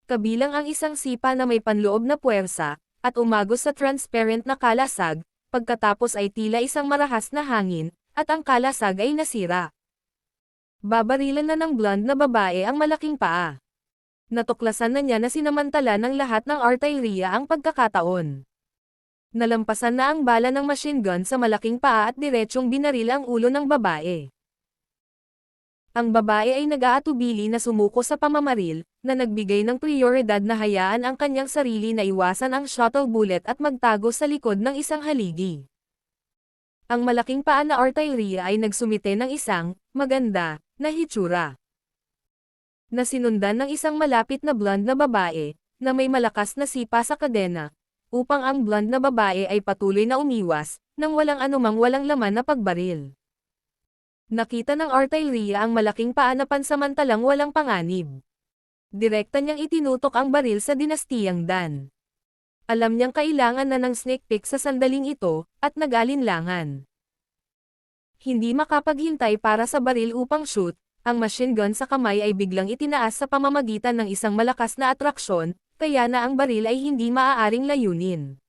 Kabilang ang isang sipa na may panloob na puwersa, at umagos sa transparent na kalasag, pagkatapos ay tila isang marahas na hangin, at ang kalasag ay nasira. Babarilan na ng blonde na babae ang malaking paa. Natuklasan na niya na sinamantala ng lahat ng artilleria ang pagkakataon. Nalampasan na ang bala ng machine gun sa malaking paa at diretsyong binaril ang ulo ng babae. Ang babae ay nag-aatubili na sumuko sa pamamaril, na nagbigay ng prioridad na hayaan ang kanyang sarili na iwasan ang shuttle bullet at magtago sa likod ng isang haligi. Ang malaking paa na artilleria ay nagsumite ng isang, maganda, na hitsura. Na sinundan ng isang malapit na blonde na babae, na may malakas na sipa sa kadena, upang ang blonde na babae ay patuloy na umiwas, nang walang anumang walang laman na pagbaril. Nakita ng artilleria ang malaking paa na pansamantalang walang panganib. Direkta niyang itinutok ang baril sa dinastiyang Dan. Alam niyang kailangan na ng sneak peek sa sandaling ito, at nag-alinlangan. Hindi makapaghintay para sa baril upang shoot, ang machine gun sa kamay ay biglang itinaas sa pamamagitan ng isang malakas na atraksyon, kaya na ang baril ay hindi maaaring layunin.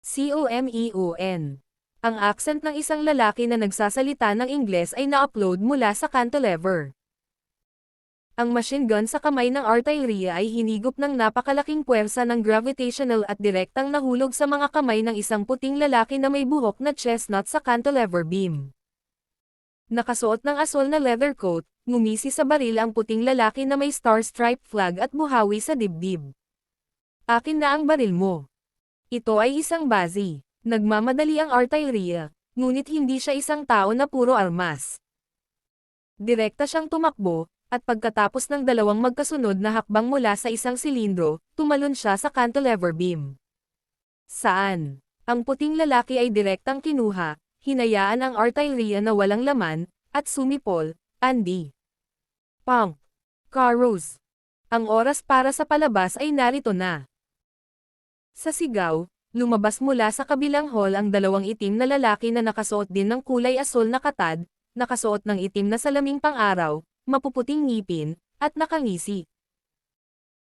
COMEON. Ang accent ng isang lalaki na nagsasalita ng Ingles ay na-upload mula sa cantilever. Ang machine gun sa kamay ng artilleria ay hinigop ng napakalaking puwersa ng gravitational at direktang nahulog sa mga kamay ng isang puting lalaki na may buhok na chestnut sa cantilever beam. Nakasuot ng asol na leather coat, ngumisi sa baril ang puting lalaki na may star-striped flag at buhawi sa dibdib. Akin na ang baril mo. Ito ay isang bazi. Nagmamadali ang artilleria, ngunit hindi siya isang tao na puro armas. Direkta siyang tumakbo, at pagkatapos ng dalawang magkasunod na hakbang mula sa isang silindro, tumalon siya sa cantilever beam. Saan? Ang puting lalaki ay direktang kinuha, hinayaan ang artilleria na walang laman, at sumipol, Andy. Punk. Carros. Ang oras para sa palabas ay narito na. Sa sigaw, lumabas mula sa kabilang hall ang dalawang itim na lalaki na nakasuot din ng kulay asol na katad, nakasuot ng itim na salaming pang-araw, mapuputing ngipin, at nakangisi.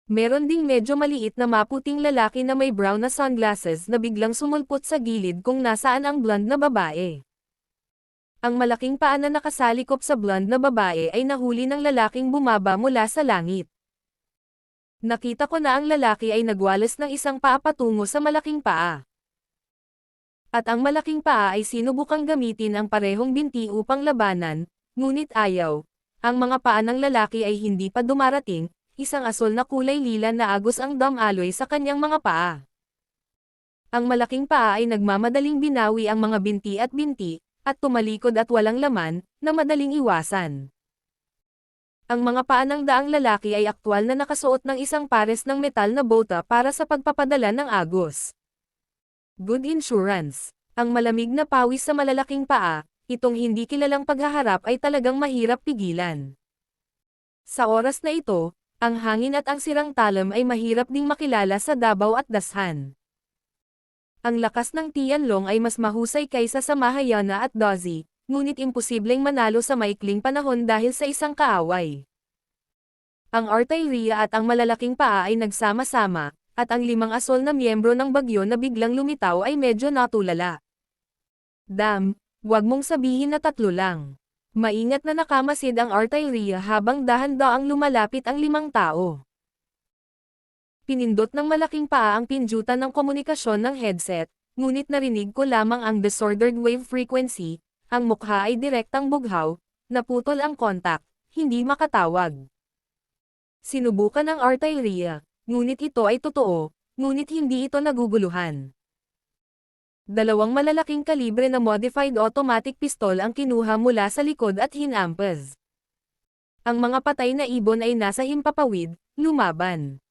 Meron ding medyo maliit na maputing lalaki na may brown na sunglasses na biglang sumulpot sa gilid kung nasaan ang blonde na babae. Ang malaking paa na nakasalikop sa blonde na babae ay nahuli ng lalaking bumaba mula sa langit. Nakita ko na ang lalaki ay nagwalas ng isang paa patungo sa malaking paa. At ang malaking paa ay sinubukang gamitin ang parehong binti upang labanan, ngunit ayaw. Ang mga paa ng lalaki ay hindi pa dumarating, isang asol na kulay lila na agos ang dam-alloy sa kanyang mga paa. Ang malaking paa ay nagmamadaling binawi ang mga binti, at tumalikod at walang laman, na madaling iwasan. Ang mga paa ng daang lalaki ay aktwal na nakasuot ng isang pares ng metal na bota para sa pagpapadala ng agos. Good insurance. Ang malamig na pawis sa malalaking paa, itong hindi kilalang paghaharap ay talagang mahirap pigilan. Sa oras na ito, ang hangin at ang sirang talam ay mahirap ding makilala sa Davao at Dashan. Ang lakas ng Tianlong ay mas mahusay kaysa sa Mahayana at Dozi, ngunit imposibleng manalo sa maikling panahon dahil sa isang kaaway. Ang artilleria at ang malalaking paa ay nagsama-sama, at ang limang asol na miyembro ng bagyo na biglang lumitaw ay medyo natulala. Damn! Huwag mong sabihin na 3 lang. Maingat na nakamasid ang artilleria habang dahan-daang lumalapit ang 5 tao. Pinindot ng malaking paa ang pindutan ng komunikasyon ng headset, ngunit narinig ko lamang ang disordered wave frequency, ang mukha ay direktang bughaw, naputol ang kontak, hindi makatawag. Sinubukan ng artilleria, ngunit ito ay totoo, ngunit hindi ito naguguluhan. 2 malalaking kalibre na modified automatic pistol ang kinuha mula sa likod at hinampas. Ang mga patay na ibon ay nasa himpapawid, lumaban.